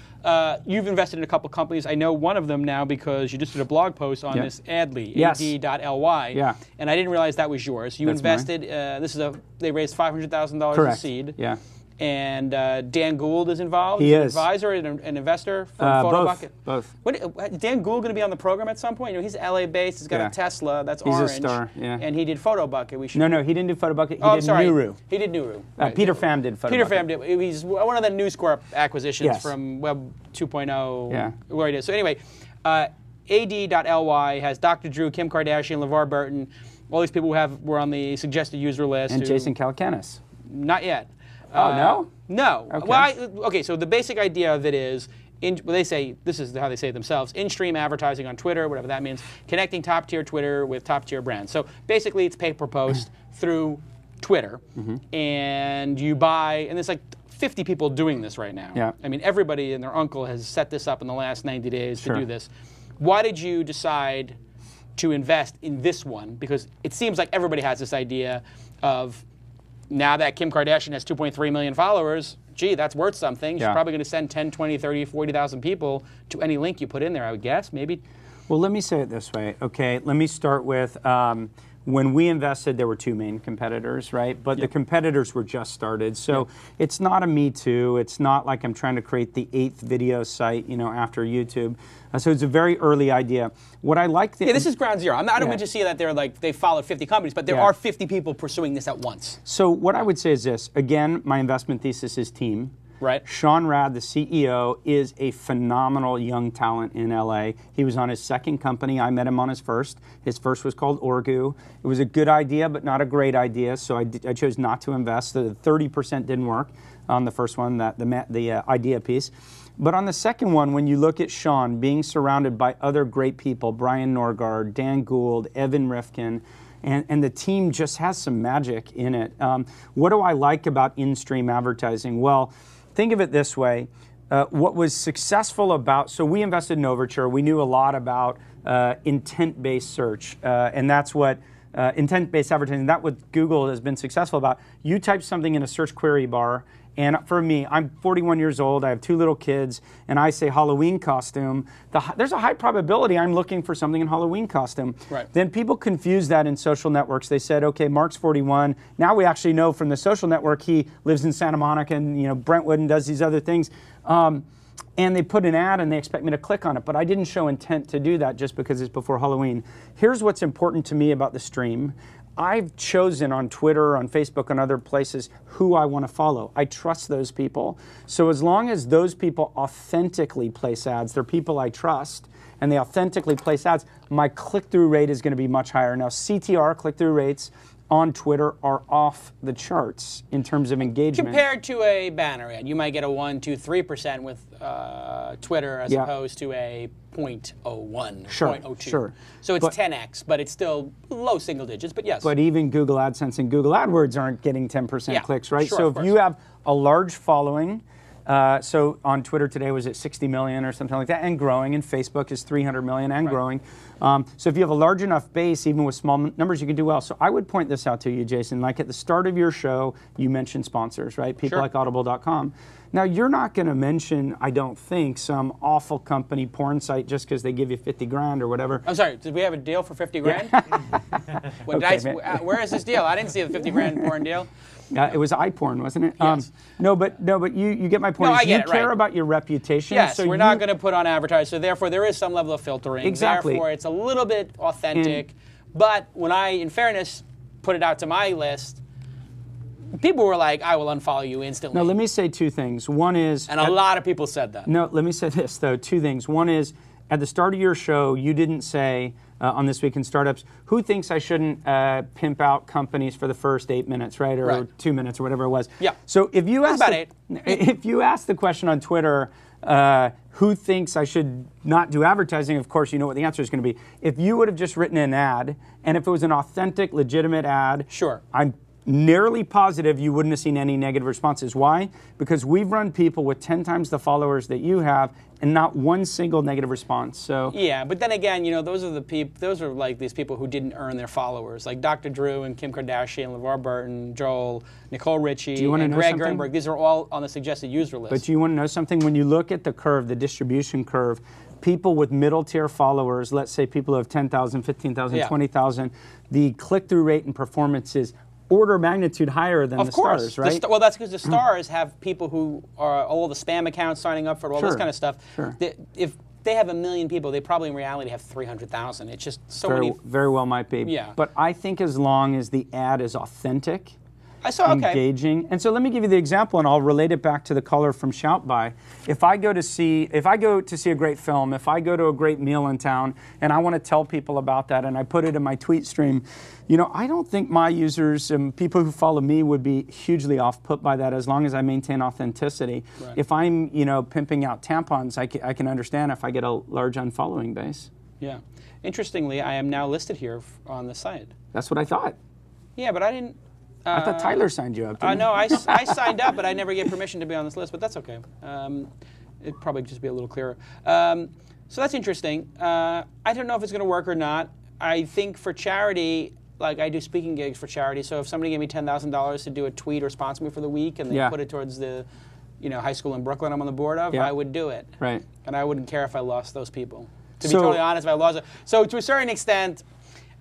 you've invested in a couple companies. I know one of them now because you just did a blog post on this Adly, ad.ly. And I didn't realize that was yours. You invested. They raised $500,000 in seed. And Dan Gould is involved. He is an advisor and an investor from PhotoBucket. Both. Is Dan Gould going to be on the program at some point? He's LA-based. He's got a Tesla. That's orange. He's a star. And he did PhotoBucket. No, he didn't do PhotoBucket. He did Nuru. He did Nuru. Peter Pham did PhotoBucket. Peter Pham did. He's one of the News Corp acquisitions from Web 2.0. Where it is. So anyway, ad.ly has Dr. Drew, Kim Kardashian, LeVar Burton, all these people who were on the suggested user list. And Jason Calacanis. Not yet. No? No. Okay. Well, so the basic idea of it is, they say, this is how they say it themselves, in-stream advertising on Twitter, whatever that means, connecting top-tier Twitter with top-tier brands. So basically it's pay-per-post through Twitter, and you buy, and there's like 50 people doing this right now. I mean, everybody and their uncle has set this up in the last 90 days to do this. Why did you decide to invest in this one? Because it seems like everybody has this idea of, now that Kim Kardashian has 2.3 million followers, gee, that's worth something. She's probably going to send 10, 20, 30, 40,000 people to any link you put in there, I would guess, maybe. Well, let me say it this way, okay? Let me start with, when we invested, there were 2 main competitors, right? But the competitors were just started. So it's not a me too. It's not like I'm trying to create the 8th video site, after YouTube. So it's a very early idea. What I like... this is ground zero. I don't mean to see that they're like, they followed 50 companies, but there are 50 people pursuing this at once. So what I would say is this. Again, my investment thesis is team. Right. Sean Rad, the CEO, is a phenomenal young talent in LA. He was on his second company. I met him on his first. His first was called Orgu. It was a good idea, but not a great idea, so I chose not to invest. The 30% didn't work on the first one, the idea piece. But on the second one, when you look at Sean being surrounded by other great people, Brian Norgard, Dan Gould, Evan Rifkin, and the team just has some magic in it. What do I like about in-stream advertising? Well, think of it this way. What was successful about, so we invested in Overture. We knew a lot about intent-based search, and that's what intent-based advertising, that's what Google has been successful about. You type something in a search query bar, And for me, I'm 41 years old, I have 2 little kids, and I say Halloween costume, there's a high probability I'm looking for something in Halloween costume. Right. Then people confuse that in social networks. They said, okay, Mark's 41. Now we actually know from the social network he lives in Santa Monica and Brentwood and does these other things. And they put an ad and they expect me to click on it, but I didn't show intent to do that just because it's before Halloween. Here's what's important to me about the stream. I've chosen on Twitter, on Facebook, on other places who I want to follow. I trust those people. So as long as those people authentically place ads, they're people I trust, and they authentically place ads, my click-through rate is going to be much higher. Now, CTR, click-through rates, on Twitter are off the charts in terms of engagement. Compared to a banner ad, you might get a 1, 2, 3% with Twitter as opposed to a 0.01, sure, 0.02. Sure. So it's 10x, but it's still low single digits, but yes. But even Google AdSense and Google AdWords aren't getting 10% clicks, right? Sure, so if you have a large following, so on Twitter today was at 60 million or something like that, and growing, and Facebook is 300 million and growing. So if you have a large enough base, even with small numbers, you can do well. So I would point this out to you, Jason. Like at the start of your show, you mentioned sponsors, right? People like Audible.com. Now, you're not going to mention, I don't think, some awful company porn site just because they give you 50 grand or whatever. I'm sorry, did we have a deal for 50 grand? Where is this deal? I didn't see the 50 grand porn deal. It was iPorn, wasn't it? Yes. No, but you get my point. No, I get you care about your reputation. Yes, so we're not going to put on advertising, so therefore there is some level of filtering. Exactly. Therefore, it's a little bit authentic. But when I, in fairness, put it out to my list, people were like, I will unfollow you instantly. Now, let me say 2 things. One is... And a lot of people said that. No, let me say this, though. 2 things. One is, at the start of your show, you didn't say, on This Week in Startups, who thinks I shouldn't pimp out companies for the first 8 minutes, right? Or 2 minutes, or whatever it was. Yeah. So if you ask if you ask the question on Twitter, who thinks I should not do advertising, of course you know what the answer is going to be. If you would have just written an ad, and if it was an authentic, legitimate ad, I'm nearly positive you wouldn't have seen any negative responses. Why? Because we've run people with 10 times the followers that you have, and not one single negative response. So yeah, but then again, those are the people. Those are like these people who didn't earn their followers, like Dr. Drew and Kim Kardashian, LeVar Burton, Joel, Nicole Richie, and Greg Gernberg. These are all on the suggested user list. But do you want to know something? When you look at the curve, the distribution curve, people with middle tier followers, let's say people who have 10,000, 15,000, 20,000, the click-through rate and performance is order of magnitude higher than the stars, right? Well, that's because the stars have people who are all the spam accounts signing up for all this kind of stuff. If they have 1 million people, they probably in reality have 300,000. It's just so many. Very well might be. Yeah. But I think as long as the ad is authentic, engaging. And so let me give you the example, and I'll relate it back to the caller from ShoutBy. If I go to see a great film, if I go to a great meal in town, and I want to tell people about that, and I put it in my tweet stream, I don't think my users and people who follow me would be hugely off-put by that as long as I maintain authenticity. Right. If I'm, pimping out tampons, I can understand if I get a large unfollowing base. Yeah. Interestingly, I am now listed here on the site. That's what I thought. Yeah, but I didn't. I thought Tyler signed you up. No, I signed up, but I never gave permission to be on this list. But that's okay. It'd probably just be a little clearer. So that's interesting. I don't know if it's going to work or not. I think for charity, like I do speaking gigs for charity. So if somebody gave me $10,000 to do a tweet or sponsor me for the week, and they put it towards the, high school in Brooklyn I'm on the board of, I would do it. Right. And I wouldn't care if I lost those people. To be totally honest, if I lost it. So to a certain extent,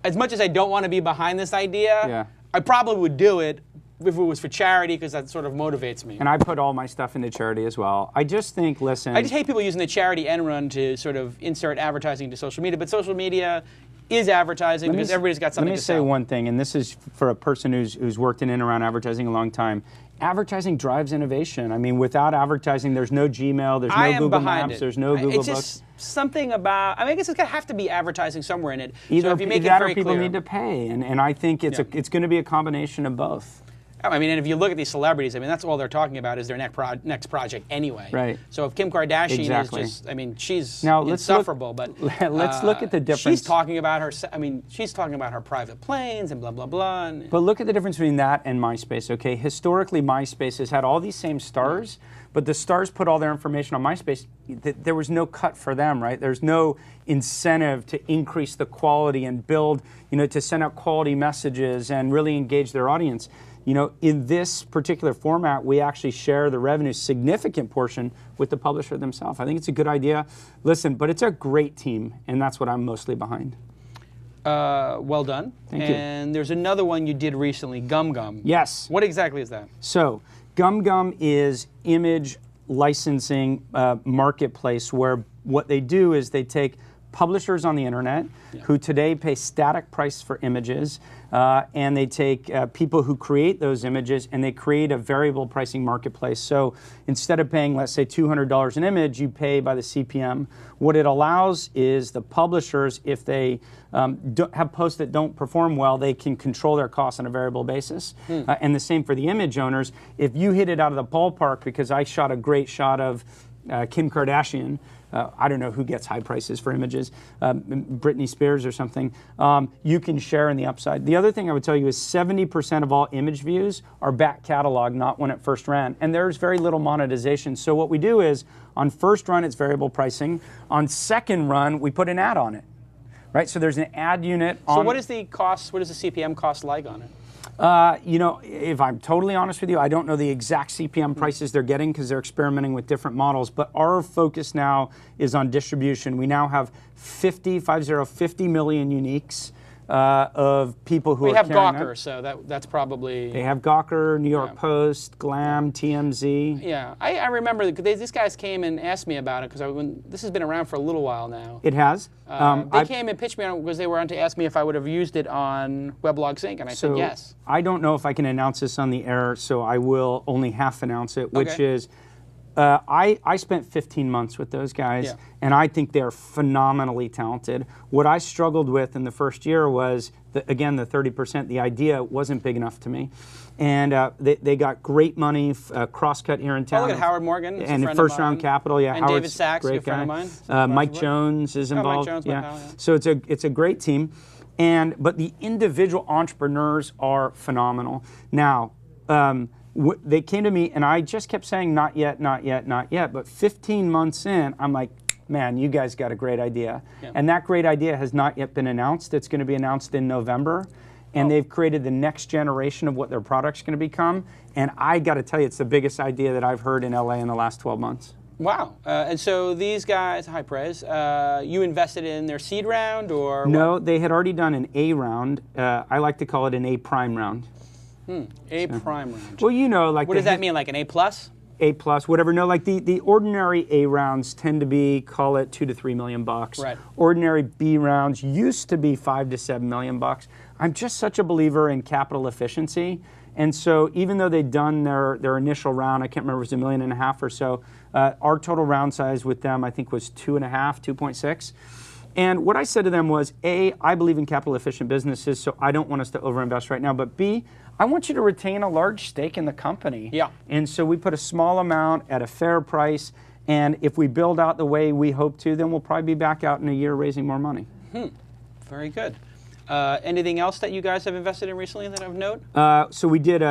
as much as I don't want to be behind this idea, I probably would do it if it was for charity, because that sort of motivates me. And I put all my stuff into charity as well. I just think, listen. I just hate people using the charity end run to sort of insert advertising into social media, but social media is advertising because everybody's got something to sell. Let me say one thing, and this is for a person who's worked in and around advertising a long time. Advertising drives innovation. I mean, without advertising, there's no Gmail, there's no Google Maps, there's no Google Books. It's just something about, I guess it's going to have to be advertising somewhere in it. Either so if you make that it or people need to pay, and I think it's going to be a combination of both. I mean, and if you look at these celebrities, I mean, that's all they're talking about is their next project anyway. Right. So if Kim Kardashian is just, I mean, she's insufferable, but let's look at the difference. She's talking about her, she's talking about her private planes and blah, blah, blah. But look at the difference between that and MySpace, okay? Historically, MySpace has had all these same stars, but the stars put all their information on MySpace. There was no cut for them, right? There's no incentive to increase the quality and build, to send out quality messages and really engage their audience. you know, in this particular format, we actually share the revenue, significant portion, with the publisher themselves. I think it's a good idea. Listen, but it's a great team, and that's what I'm mostly behind. Well done. Thank you. And there's another one you did recently, GumGum. Yes. What exactly is that? So, GumGum is image licensing marketplace where what they do is they take publishers on the internet who today pay static price for images, and they take people who create those images and they create a variable pricing marketplace. So instead of paying, let's say, $200 an image, you pay by the CPM. What it allows is the publishers, if they have posts that don't perform well, they can control their costs on a variable basis. And the same for the image owners. If you hit it out of the ballpark, because I shot a great shot of Kim Kardashian, I don't know who gets high prices for images, Britney Spears or something, you can share in the upside. The other thing I would tell you is 70% of all image views are back catalog, not when it first ran. And there's very little monetization. So what we do is, on first run, it's variable pricing. On second run, we put an ad on it. Right? So there's an ad unit on. So what is the cost, what is the CPM cost like on it? You know, if I'm totally honest with you, I don't know the exact CPM prices they're getting because they're experimenting with different models, but our focus now is on distribution. We now have 50 million uniques of people who We are have carrying Gawker, that. so that's probably... They have Gawker, New York Post, Glam, TMZ. Yeah, I remember these guys came and asked me about it because this has been around for a little while now. It has. They came and pitched me on it because they were on to ask me if I would have used it on Weblog Sync, and I said yes. I don't know if I can announce this on the air, so I will only half announce it, which is I spent 15 months with those guys, and I think they're phenomenally talented. What I struggled with in the first year was, again, the 30%, the idea wasn't big enough to me. And they got great money, Crosscut here in town. Oh, look at Howard Morgan. And the first round capital, and Howard's David Sachs, great a friend guy. of mine. Mike Jones is involved. Mike Jones, my pal, yeah. So it's a great team. But the individual entrepreneurs are phenomenal. Now, they came to me and I just kept saying, not yet, not yet, not yet. But 15 months in, I'm like, man, you guys got a great idea. Yeah. And that great idea has not yet been announced. It's going to be announced in November. And they've created the next generation of what their product's going to become. And I got to tell you, it's the biggest idea that I've heard in LA in the last 12 months. Wow. And so these guys, hi Prez, you invested in their seed round or? No, what? They had already done an A round. I like to call it an A prime round. A prime round. Well, you know, like what does that mean? Like an A plus? A plus, whatever. No, like the ordinary A rounds tend to be, call it $2 to $3 million. Right. Ordinary B rounds used to be $5 to $7 million. I'm just such a believer in capital efficiency, and so even though they'd done their initial round, I can't remember, it was $1.5 million or so. Our total round size with them, I think, was 2.5, 2.6. And what I said to them was, A, I believe in capital efficient businesses, so I don't want us to overinvest right now. But B, I want you to retain a large stake in the company. Yeah. And so we put a small amount at a fair price. And if we build out the way we hope to, then we'll probably be back out in a year raising more money. Very good. Anything else that you guys have invested in recently that of note? So we did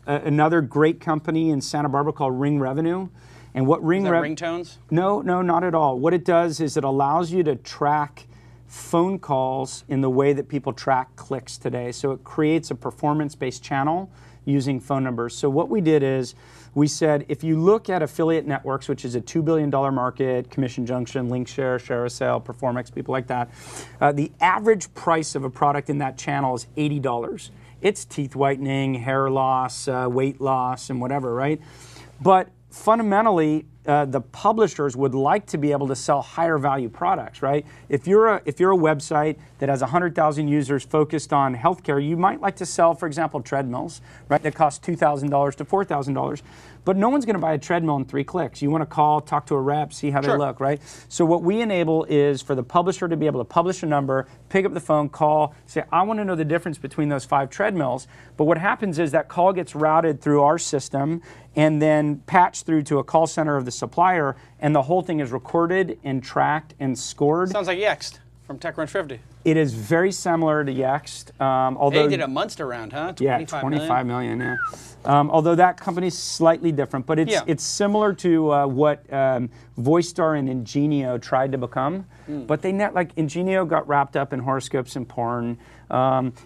another great company in Santa Barbara called RingRevenue. And what ringtones? No, not at all. What it does is it allows you to track phone calls in the way that people track clicks today. So it creates a performance-based channel using phone numbers. So what we did is we said, if you look at affiliate networks, which is a $2 billion market, Commission Junction, LinkShare, ShareASale, Performix, people like that, the average price of a product in that channel is $80. It's teeth whitening, hair loss, weight loss, and whatever, right? But fundamentally, the publishers would like to be able to sell higher value products, right? If you're a website that has 100,000 users focused on healthcare, you might like to sell, for example, treadmills, right? That cost $2,000 to $4,000. But no one's going to buy a treadmill in 3 clicks. You want to call, talk to a rep, see how they look, right? So what we enable is for the publisher to be able to publish a number, pick up the phone, call, say, I want to know the difference between those 5 treadmills. But what happens is that call gets routed through our system and then patched through to a call center of the supplier, and the whole thing is recorded and tracked and scored. Sounds like Yext. from TechCrunch 50. It is very similar to Yext, although they did a monster round, huh? 25 million. Yeah. Although that company's slightly different, but it's similar to what VoiceStar and Ingenio tried to become. But they like Ingenio got wrapped up in horoscopes and porn, and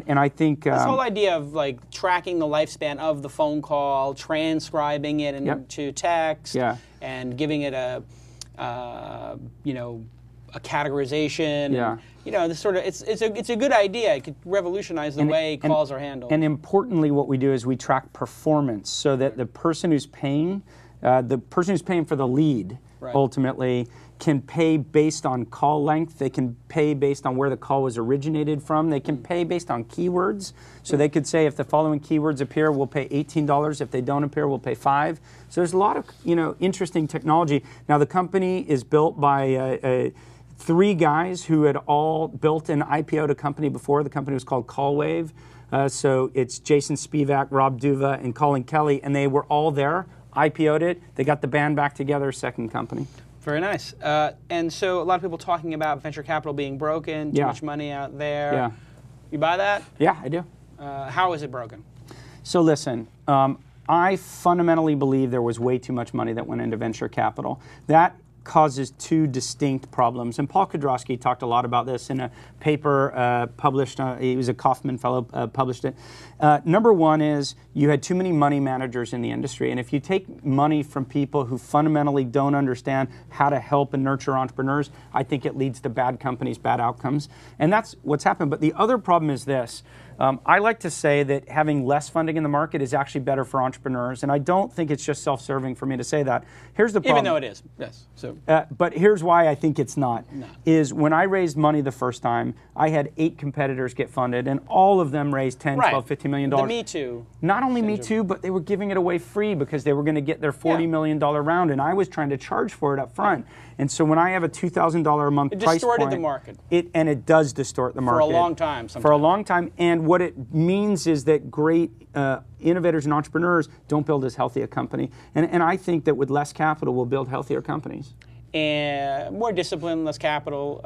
I think this whole idea of like tracking the lifespan of the phone call, transcribing it into text, and giving it a a categorization. Yeah. And, this sort of it's a good idea. It could revolutionize the way calls are handled. And importantly, what we do is we track performance so that the person who's paying for the lead ultimately can pay based on call length. They can pay based on where the call was originated from. They can pay based on keywords. So they could say if the following keywords appear, we'll pay $18. If they don't appear, we'll pay $5. So there's a lot of interesting technology. Now the company is built by 3 guys who had all built an IPO'd a company before. The company was called CallWave. So it's Jason Spivak, Rob Duva, and Colin Kelly, and they were all there, IPO'd it. They got the band back together, second company. Very nice. And so a lot of people talking about venture capital being broken, too much money out there. Yeah. You buy that? Yeah, I do. How is it broken? So listen, I fundamentally believe there was way too much money that went into venture capital. That causes 2 distinct problems. And Paul Kudrowski talked a lot about this in a paper published, he was a Kaufman fellow, published it. Number 1 is you had too many money managers in the industry. And if you take money from people who fundamentally don't understand how to help and nurture entrepreneurs, I think it leads to bad companies, bad outcomes. And that's what's happened. But the other problem is this. I like to say that having less funding in the market is actually better for entrepreneurs, and I don't think it's just self-serving for me to say that. Here's the problem. Even though it is, yes. So. But here's why I think it's not. No. Is when I raised money the first time, I had 8 competitors get funded, and all of them raised $10, $12, $15 million. The Me Too. Not only Me Too, but they were giving it away free because they were going to get their $40 million round, and I was trying to charge for it up front. And so when I have a $2,000 a month price point, it distorted the market. It does distort the market. For a long time, sometimes. For a long time. And what it means is that great innovators and entrepreneurs don't build as healthy a company. And I think that with less capital, we'll build healthier companies. And more discipline, less capital.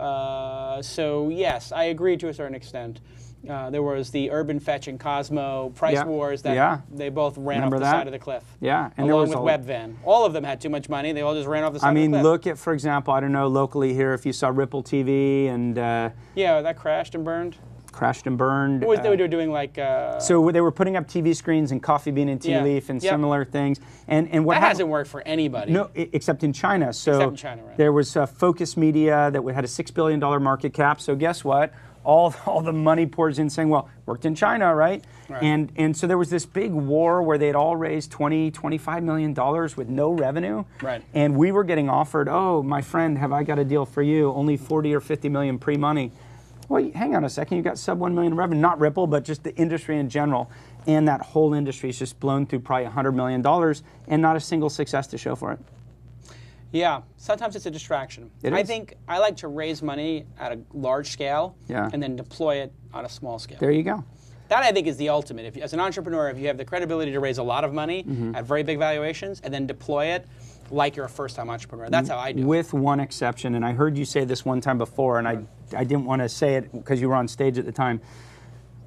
So yes, I agree to a certain extent. There was the Urban Fetch and Cosmo price wars that they both ran off the side of the cliff. Yeah, and along with Webvan. All of them had too much money. They all just ran off the side of the cliff. Look at, for example, I don't know, locally here, if you saw Ripple TV and... yeah, that crashed and burned. Crashed and burned. What was they were doing like... so they were putting up TV screens and Coffee Bean and Tea Leaf and similar things. And what that hasn't worked for anybody. No, except in China. So except in China, right. There was Focus Media that had a $6 billion market cap. So guess what? All the money pours in saying, well, worked in China, right? And so there was this big war where they had all raised $25 million with no revenue. Right. And we were getting offered, oh, my friend, have I got a deal for you? Only 40 or 50 million pre-money. Well, hang on a second, you got sub 1 million revenue, not Ripple, but just the industry in general. And that whole industry is just blown through probably $100 million and not a single success to show for it. Yeah, sometimes it's a distraction. I think I like to raise money at a large scale and then deploy it on a small scale. There you go. That I think is the ultimate. If, as an entrepreneur, if you have the credibility to raise a lot of money at very big valuations and then deploy it like you're a first-time entrepreneur, that's how I do it. With one exception, and I heard you say this one time before, and I didn't want to say it because you were on stage at the time.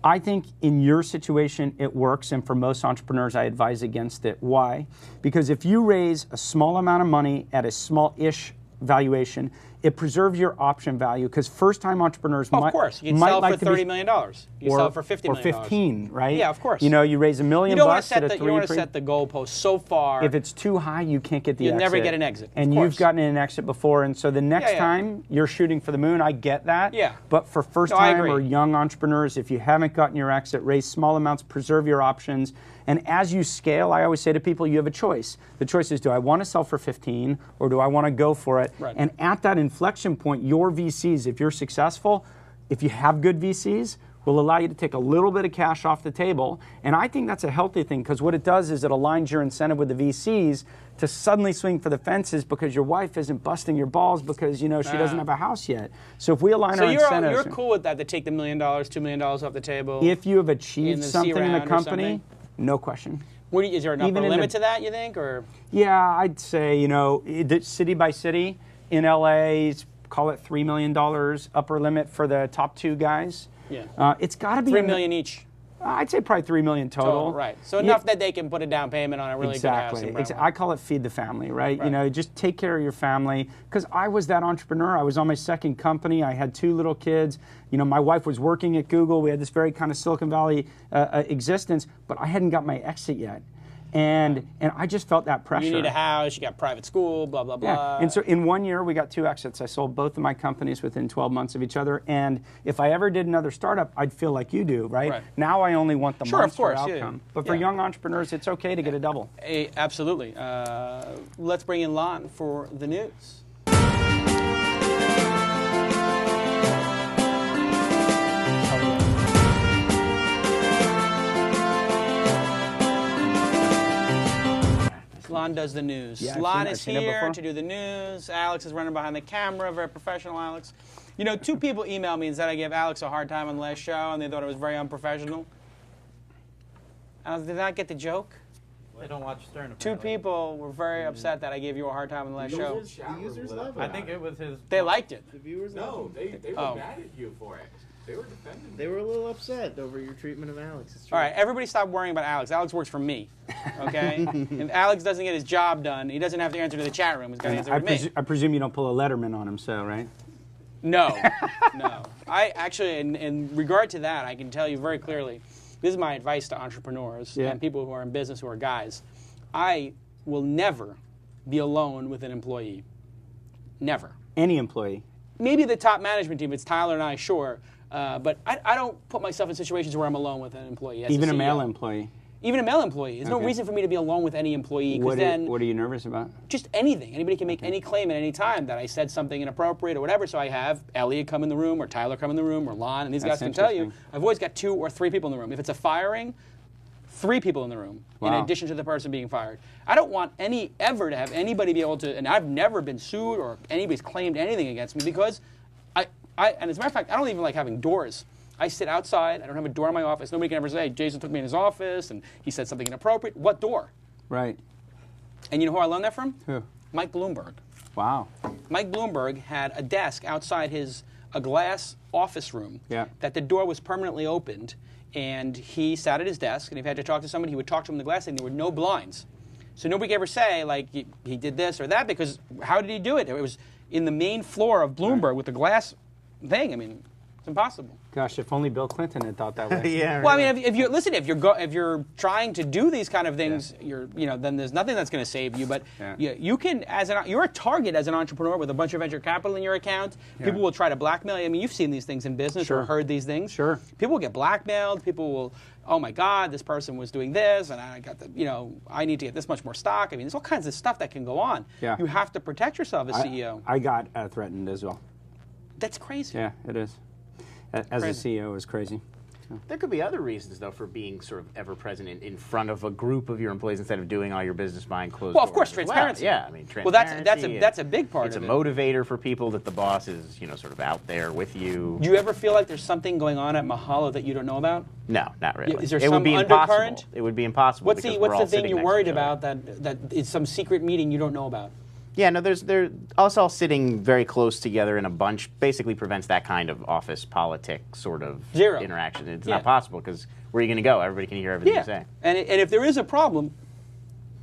I think in your situation it works, and for most entrepreneurs I advise against it. Why? Because if you raise a small amount of money at a small-ish valuation, it preserves your option value because first-time entrepreneurs might, of course, you can might sell like for $30 million. You can sell for $50 million. Or 15, right? Yeah, of course. You know, you raise $1 million bucks at a 3. You don't want to set the goalpost so far. If it's too high, you can't get the exit. You'll never get an exit. And you've gotten an exit before, and so the next time you're shooting for the moon, I get that. Yeah. But for first-time or young entrepreneurs, if you haven't gotten your exit, raise small amounts, preserve your options. And as you scale, I always say to people, you have a choice. The choice is, do I want to sell for 15 or do I want to go for it? Right. And at that inflection point, your VCs, if you're successful, if you have good VCs, will allow you to take a little bit of cash off the table. And I think that's a healthy thing because what it does is it aligns your incentive with the VCs to suddenly swing for the fences because your wife isn't busting your balls because she doesn't have a house yet. So if we align our incentives... So you're cool with that, to take the $1 million, $2 million off the table? If you have achieved something in the company, no question. Is there an upper limit to that, you think? Or? Yeah, I'd say, city by city. In LA, it's call it $3 million upper limit for the top 2 guys. Yeah. It's got to be $3 million each. I'd say probably $3 million total. Right. So enough that they can put a down payment on a really good house. I call it feed the family, right? You know, just take care of your family. Because I was that entrepreneur. I was on my second company. I had 2 little kids. You know, my wife was working at Google. We had this very kind of Silicon Valley existence, but I hadn't got my exit yet. And I just felt that pressure. You need a house, you got private school, blah, blah, blah. Yeah. And so in 1 year, we got 2 exits. I sold both of my companies within 12 months of each other. And if I ever did another startup, I'd feel like you do, right? Now I only want the monster outcome. But for young entrepreneurs, it's okay to get a double. Absolutely. Let's bring in Lon for the news. Lon does the news. Yeah, Lon is here to do the news. Alex is running behind the camera, very professional, Alex. You know, 2 people emailed me and said I gave Alex a hard time on the last show, and they thought it was very unprofessional. Did not get the joke? They don't watch Stern. 2 people were very upset that I gave you a hard time on the last show. The users love it. I think it was his. They liked it. The viewers No, they were mad at you for it. They were defending They were a little upset over your treatment of Alex. It's true. All right, everybody stop worrying about Alex. Alex works for me, okay? If Alex doesn't get his job done, he doesn't have to answer to the chat room. He's got to answer to me. I presume you don't pull a Letterman on him, so, right? No, no. I actually, in regard to that, I can tell you very clearly, this is my advice to entrepreneurs and people who are in business who are guys. I will never be alone with an employee. Never. Any employee. Maybe the top management team, it's Tyler and I, sure. But I don't put myself in situations where I'm alone with an employee. Even a male employee? Even a male employee. There's no reason for me to be alone with any employee. What are you nervous about? Just anything. Anybody can make any claim at any time that I said something inappropriate or whatever. So I have Elliot come in the room, or Tyler come in the room, or Lon, and these guys can tell you. I've always got 2 or 3 people in the room. If it's a firing, 3 people in the room, in addition to the person being fired. I don't want ever to have anybody be able to, and I've never been sued or anybody's claimed anything against me because and as a matter of fact, I don't even like having doors. I sit outside. I don't have a door in my office. Nobody can ever say, Jason took me in his office and he said something inappropriate. What door? Right. And you know who I learned that from? Who? Mike Bloomberg. Wow. Mike Bloomberg had a desk outside a glass office room that the door was permanently opened, and he sat at his desk, and if he had to talk to somebody, he would talk to him in the glass, and there were no blinds. So nobody could ever say, like, he did this or that, because how did he do it? It was in the main floor of Bloomberg with the glass thing. I mean, it's impossible. Gosh, if only Bill Clinton had thought that way. Yeah. Well, I mean, if you're trying to do these kind of things, then there's nothing that's going to save you. But you can, you're a target as an entrepreneur with a bunch of venture capital in your account. People will try to blackmail you. I mean, you've seen these things in business or heard these things. Sure. People will get blackmailed. People will, oh my God, this person was doing this, and I got I need to get this much more stock. I mean, there's all kinds of stuff that can go on. Yeah. You have to protect yourself as CEO. I got threatened as well. That's crazy. Yeah, it is. As a CEO, is crazy. So. There could be other reasons, though, for being sort of ever-present in front of a group of your employees instead of doing all your business behind closed doors. Well, of course, transparency. Well. Yeah, I mean, transparency. Well, that's a big part of it. It's a motivator for people that the boss is, sort of out there with you. Do you ever feel like there's something going on at Mahalo that you don't know about? No, not really. Is there it would be undercurrent? Impossible. It would be impossible. What's the thing you're worried about that is some secret meeting you don't know about? Yeah, no, they're us all sitting very close together in a bunch basically prevents that kind of office politics sort of interaction. It's not possible because where are you going to go? Everybody can hear everything you say. And if there is a problem,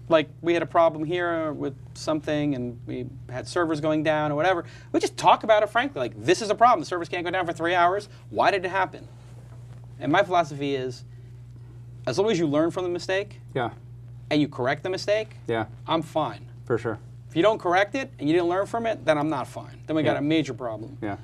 like we had a problem here with something and we had servers going down or whatever, we just talk about it frankly. Like, this is a problem. The servers can't go down for 3 hours. Why did it happen? And my philosophy is, as long as you learn from the mistake and you correct the mistake, I'm fine. For sure. If you don't correct it and you didn't learn from it, then I'm not fine. Then we got a major problem. Yeah.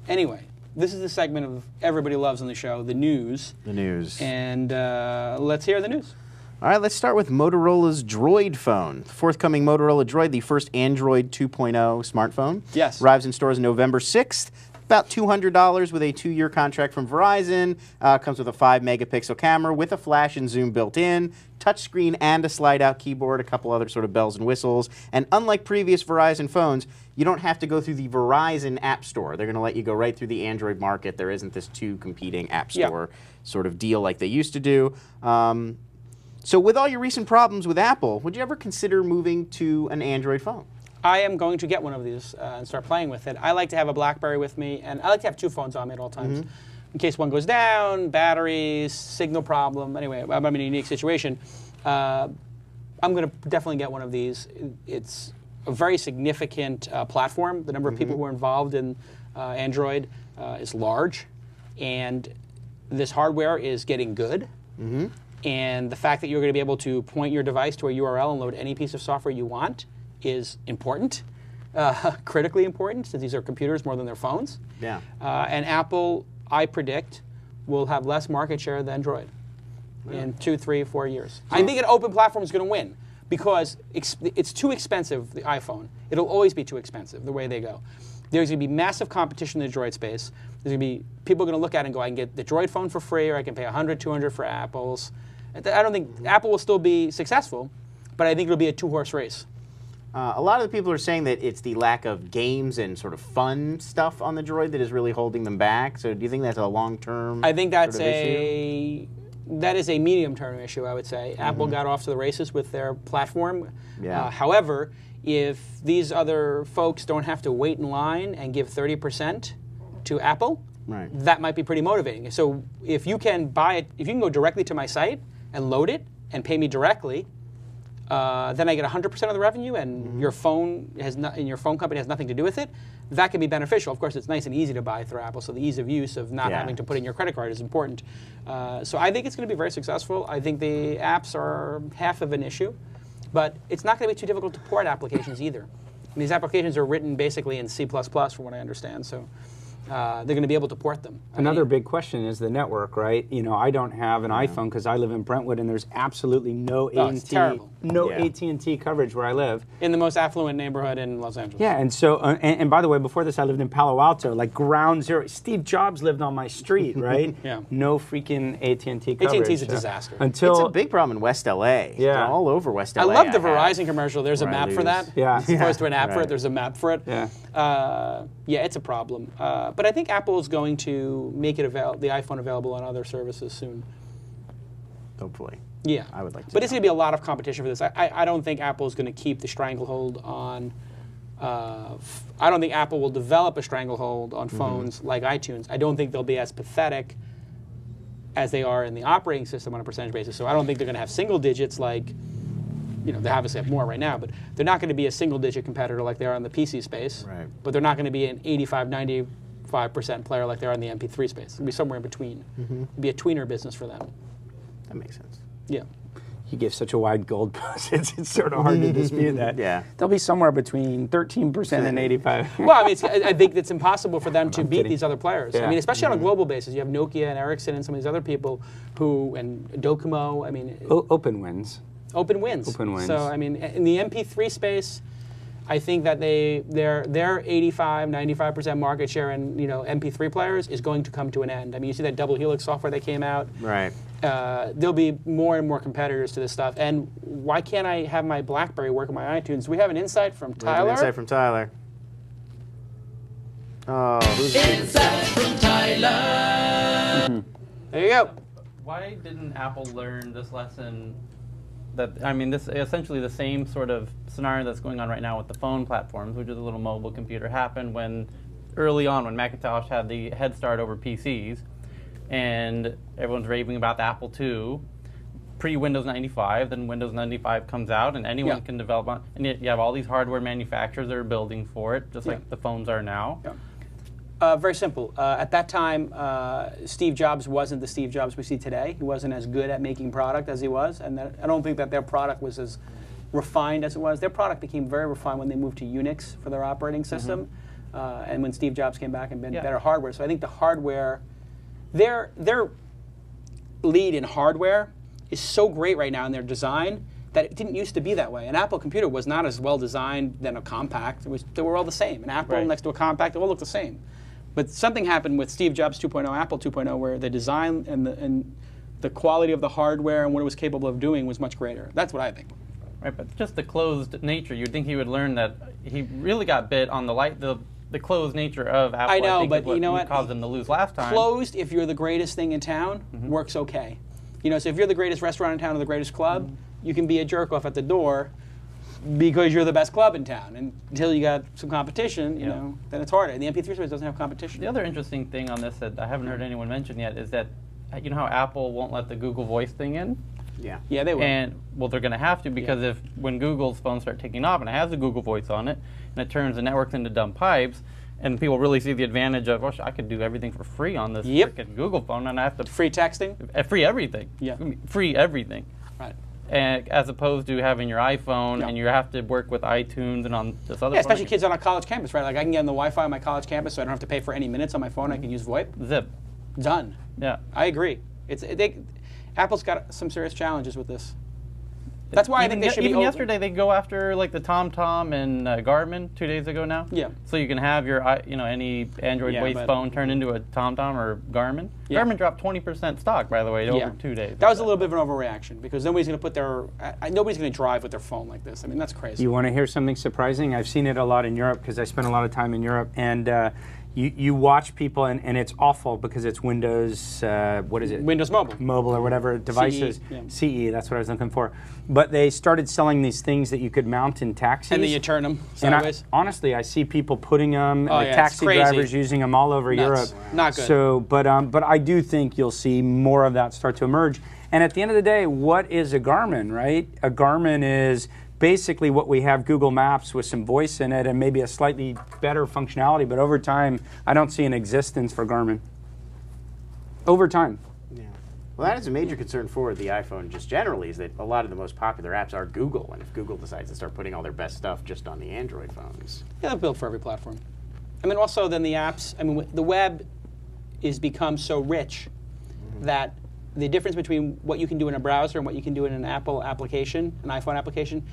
Anyway, this is the segment of everybody loves on the show, the news. The news. And let's hear the news. All right, let's start with Motorola's Droid phone. The forthcoming Motorola Droid, the first Android 2.0 smartphone. Yes. Arrives in stores November 6th. About $200 with a 2-year contract from Verizon. Comes with a 5-megapixel camera with a flash and zoom built in, touchscreen and a slide-out keyboard, a couple other sort of bells and whistles. And unlike previous Verizon phones, you don't have to go through the Verizon App Store. They're going to let you go right through the Android market. There isn't this 2 competing App Store sort of deal like they used to do. So with all your recent problems with Apple, would you ever consider moving to an Android phone? I am going to get one of these and start playing with it. I like to have a BlackBerry with me, and I like to have 2 phones on me at all times. In case one goes down, batteries, signal problem. Anyway, I'm in a unique situation. I'm going to definitely get one of these. It's a very significant platform. The number of people who are involved in Android is large, and this hardware is getting good. And the fact that you're going to be able to point your device to a URL and load any piece of software you want is important, critically important, since these are computers more than their phones. Yeah. And Apple, I predict, will have less market share than Android in 2, 3, 4 years. I think an open platform is going to win because it's too expensive, the iPhone. It'll always be too expensive, the way they go. There's going to be massive competition in the Droid space. There's going to be people going to look at it and go, I can get the Droid phone for free, or I can pay $100, $200 for Apple's. I don't think Apple will still be successful, but I think it'll be a 2-horse race. A lot of the people are saying that it's the lack of games and sort of fun stuff on the Droid that is really holding them back. So do you think that's a long-term I think that's sort of issue? That is a medium-term issue, I would say. Apple got off to the races with their platform. Yeah. However, if these other folks don't have to wait in line and give 30% to Apple, that might be pretty motivating. So if you can buy it, if you can go directly to my site and load it and pay me directly, then I get 100% of the revenue, and your phone and your phone company has nothing to do with it. That can be beneficial. Of course, it's nice and easy to buy through Apple, so the ease of use of not having to put in your credit card is important. So I think it's going to be very successful. I think the apps are half of an issue, but it's not going to be too difficult to port applications either. And these applications are written basically in C++, from what I understand. So. They're going to be able to port them. Another big question is the network, right? You know, I don't have an iPhone because I live in Brentwood, and there's absolutely no AT&T coverage where I live. In the most affluent neighborhood in Los Angeles. Yeah, and so, and by the way, before this, I lived in Palo Alto, like ground zero. Steve Jobs lived on my street, right? Yeah. No freaking AT&T coverage. AT&T's a disaster. It's a big problem in West LA. Yeah. It's all over West LA. I love the Verizon commercial. There's a map for that. Yeah. As opposed to an app for it, there's a map for it. Yeah. Yeah, it's a problem. But I think Apple is going to make it the iPhone available on other services soon. Hopefully. Yeah. I would like to. But it's going to be a lot of competition for this. I don't think Apple is going to keep the stranglehold on. I don't think Apple will develop a stranglehold on phones like iTunes. I don't think they'll be as pathetic as they are in the operating system on a percentage basis. So I don't think they're going to have single digits like, you know, they obviously have more right now, but they're not going to be a single-digit competitor like they are in the PC space. Right. But they're not going to be an 85, 95% player like they are in the MP3 space. It'll be somewhere in between. It'll be a tweener business for them. That makes sense. Yeah. You give such a wide goalpost. It's sort of hard to dispute that. Yeah. They'll be somewhere between 13% and 85%. Well, I mean, I think it's impossible for them to beat these other players. Yeah. I mean, especially on a global basis. You have Nokia and Ericsson and some of these other people and Docomo. I mean, Open wins. Open wins. Open wins. So, I mean, in the MP3 space, I think that their 85, 95% market share in, you know, MP3 players is going to come to an end. I mean, you see that double helix software that came out. Right. There'll be more and more competitors to this stuff. And why can't I have my BlackBerry work on my iTunes? Do we have an insight from Tyler? An insight from Tyler. Oh, who's Insight from Tyler. There you go. Why didn't Apple learn this lesson? That, I mean, this is essentially the same sort of scenario that's going on right now with the phone platforms, which is a little mobile computer, happened when early on when Macintosh had the head start over PCs, and everyone's raving about the Apple II, pre-Windows 95. Then Windows 95 comes out, and anyone can develop on, and yet you have all these hardware manufacturers that are building for it, just like the phones are now. Very simple. At that time, Steve Jobs wasn't the Steve Jobs we see today. He wasn't as good at making product as he was, and I don't think that their product was as refined as it was. Their product became very refined when they moved to Unix for their operating system, and when Steve Jobs came back and made better hardware. So I think the hardware, their lead in hardware is so great right now in their design that it didn't used to be that way. An Apple computer was not as well designed than a compact. They were all the same. An Apple next to a compact, they all look the same. But something happened with Steve Jobs 2.0, Apple 2.0, where the design and the quality of the hardware and what it was capable of doing was much greater. That's what I think. Right, but just the closed nature. You'd think he would learn that he really got bit on the closed nature of Apple. I know, think but you know what? Caused him to lose last time. Closed, if you're the greatest thing in town, works okay. You know, so if you're the greatest restaurant in town or the greatest club, you can be a jerk off at the door. because you're the best club in town. And until you got some competition, you know, then it's harder. And the MP3 space doesn't have competition. The other interesting thing on this that I haven't heard anyone mention yet is that, you know how Apple won't let the Google Voice thing in? Yeah. Yeah, they will. And, well, they're going to have to, because when Google's phones start taking off and it has the Google Voice on it, and it turns the networks into dumb pipes, and people really see the advantage of, well, I could do everything for free on this freaking Google phone, and I have to... Free texting? Free everything. Yeah. Free everything. Right. And as opposed to having your iPhone and you have to work with iTunes and on this other phone. Especially kids on a college campus, right? Like I can get on the Wi-Fi on my college campus, so I don't have to pay for any minutes on my phone. I can use VoIP. Zip. Done. Yeah. I agree. Apple's got some serious challenges with this. That's why I think they should be even yesterday they go after like the TomTom and Garmin 2 days ago now. Yeah. So you can have your any Android based phone turn into a TomTom or Garmin. Yeah. Garmin dropped 20% stock, by the way, over 2 days. That was a little bit of an overreaction because nobody's going to put nobody's going to drive with their phone like this. I mean, that's crazy. You want to hear something surprising? I've seen it a lot in Europe because I spent a lot of time in Europe, and you watch people, and it's awful because it's Windows, what is it? Windows Mobile. Mobile or whatever devices. CE, that's what I was looking for. But they started selling these things that you could mount in taxis. And then you turn them sideways. And honestly, I see people putting them, like yeah, taxi drivers using them all over Europe. Not good. So, but I do think you'll see more of that start to emerge. And at the end of the day, what is a Garmin, right? A Garmin is basically what we have Google Maps with some voice in it and maybe a slightly better functionality, but over time, I don't see an existence for Garmin. Over time. Yeah. Well, that is a major concern for the iPhone just generally, is that a lot of the most popular apps are Google, and if Google decides to start putting all their best stuff just on the Android phones. Yeah, they're built for every platform. I mean, also then the apps, I mean, the web is become so rich that the difference between what you can do in a browser and what you can do in an Apple application, an iPhone application,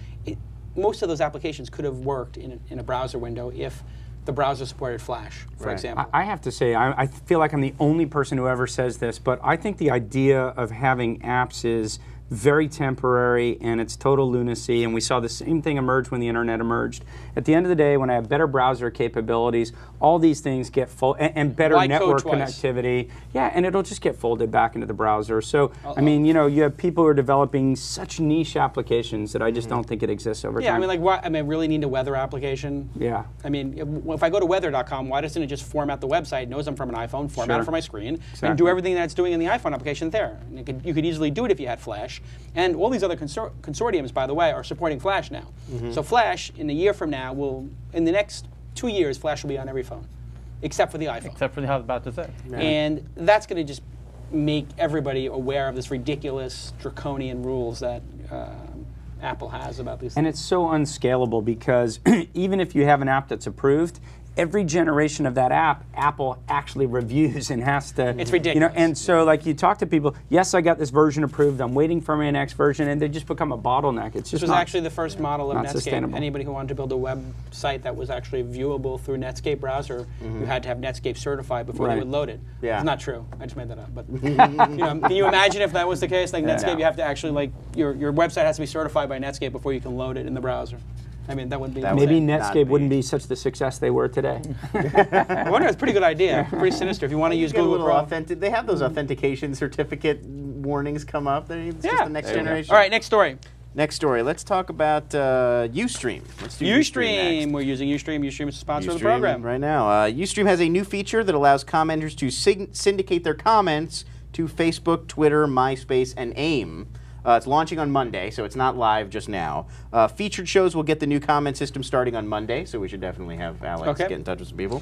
most of those applications could have worked in a browser window if the browser supported Flash, for example. I have to say, I feel like I'm the only person who ever says this, but I think the idea of having apps is very temporary and it's total lunacy, and we saw the same thing emerge when the internet emerged. At the end of the day, when I have better browser capabilities, all these things get and better network connectivity. Yeah, and it'll just get folded back into the browser. So, I mean, you know, you have people who are developing such niche applications that I just don't think it exists over time. Yeah, I mean, like, what, I really need a weather application. Yeah. I mean, if I go to weather.com, why doesn't it just format the website, knows I'm from an iPhone, format it for my screen, and do everything that it's doing in the iPhone application there? And you could easily do it if you had Flash. And all these other consortiums, by the way, are supporting Flash now. So Flash, in a year from now, in the next 2 years, Flash will be on every phone, except for the iPhone. Except for the, I was about to say. Yeah. And that's going to just make everybody aware of this ridiculous, draconian rules that Apple has about these things. And it's so unscalable because even if you have an app that's approved, every generation of that app, Apple actually reviews and has to. It's ridiculous. You know, and so like you talk to people, yes, I got this version approved. I'm waiting for my next version, and they just become a bottleneck. It's just this was actually the first model of Netscape. Sustainable. Anybody who wanted to build a website that was actually viewable through Netscape browser, you had to have Netscape certified before they would load it. Yeah. It's not true. I just made that up. But you know, can you imagine if that was the case? Like Netscape, you have to actually your website has to be certified by Netscape before you can load it in the browser. I mean, that would be maybe Netscape wouldn't be such the success they were today. I wonder, it's a pretty good idea. Pretty sinister. If you want to use Google Chrome. They have those authentication certificate warnings come up. It's just the next generation. All right, next story. Next story. Let's talk about Ustream. Let's do Ustream. We're using Ustream. Ustream is a sponsor of the program. Right now. Ustream has a new feature that allows commenters to syndicate their comments to Facebook, Twitter, MySpace, and AIM. It's launching on Monday, so it's not live just now. Featured shows will get the new comment system starting on Monday, so we should definitely have Alex get in touch with some people.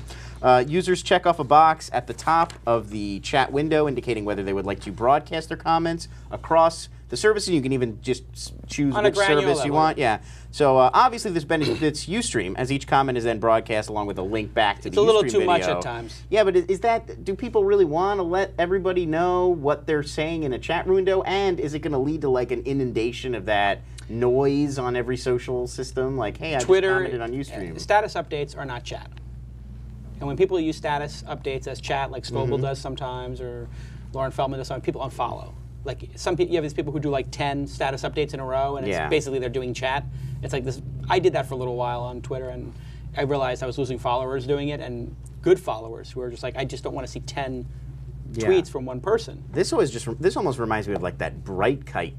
Users check off a box at the top of the chat window indicating whether they would like to broadcast their comments across the services. You can even just choose which service you want. Yeah. So obviously this benefits Ustream, as each comment is then broadcast along with a link back to the Ustream video. It's a little too much at times. Yeah, but is that, do people really want to let everybody know what they're saying in a chat window? And is it going to lead to like an inundation of that noise on every social system? Like, hey, I just commented on Ustream. Status updates are not chat. And when people use status updates as chat, like Scoble does sometimes, or Lauren Feldman does sometimes, people unfollow. Like some people, you have these people who do like 10 status updates in a row, and it's basically they're doing chat. It's like this. I did that for a little while on Twitter, and I realized I was losing followers doing it, and good followers who are just like, I just don't want to see 10 tweets from one person. This almost reminds me of like that Bright Kite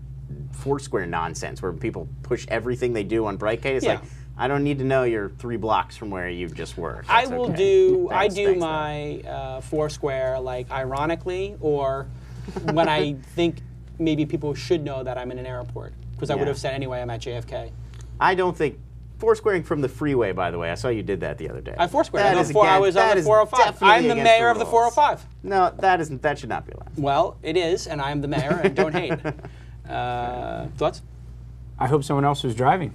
Foursquare nonsense where people push everything they do on Brightcade. It's like, I don't need to know you're 3 blocks from where you just work. I do my Foursquare like ironically, or when I think maybe people should know that I'm in an airport, because I would have said anyway I'm at JFK. I don't think Foursquaring from the freeway, by the way. I saw you did that the other day. I Foursquared. I was on the 405. I'm the mayor of the 405. No, that should not be allowed. Well, it is, and I'm the mayor, and don't hate. Thoughts? I hope someone else was driving.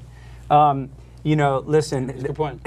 You know, listen. That's a good point.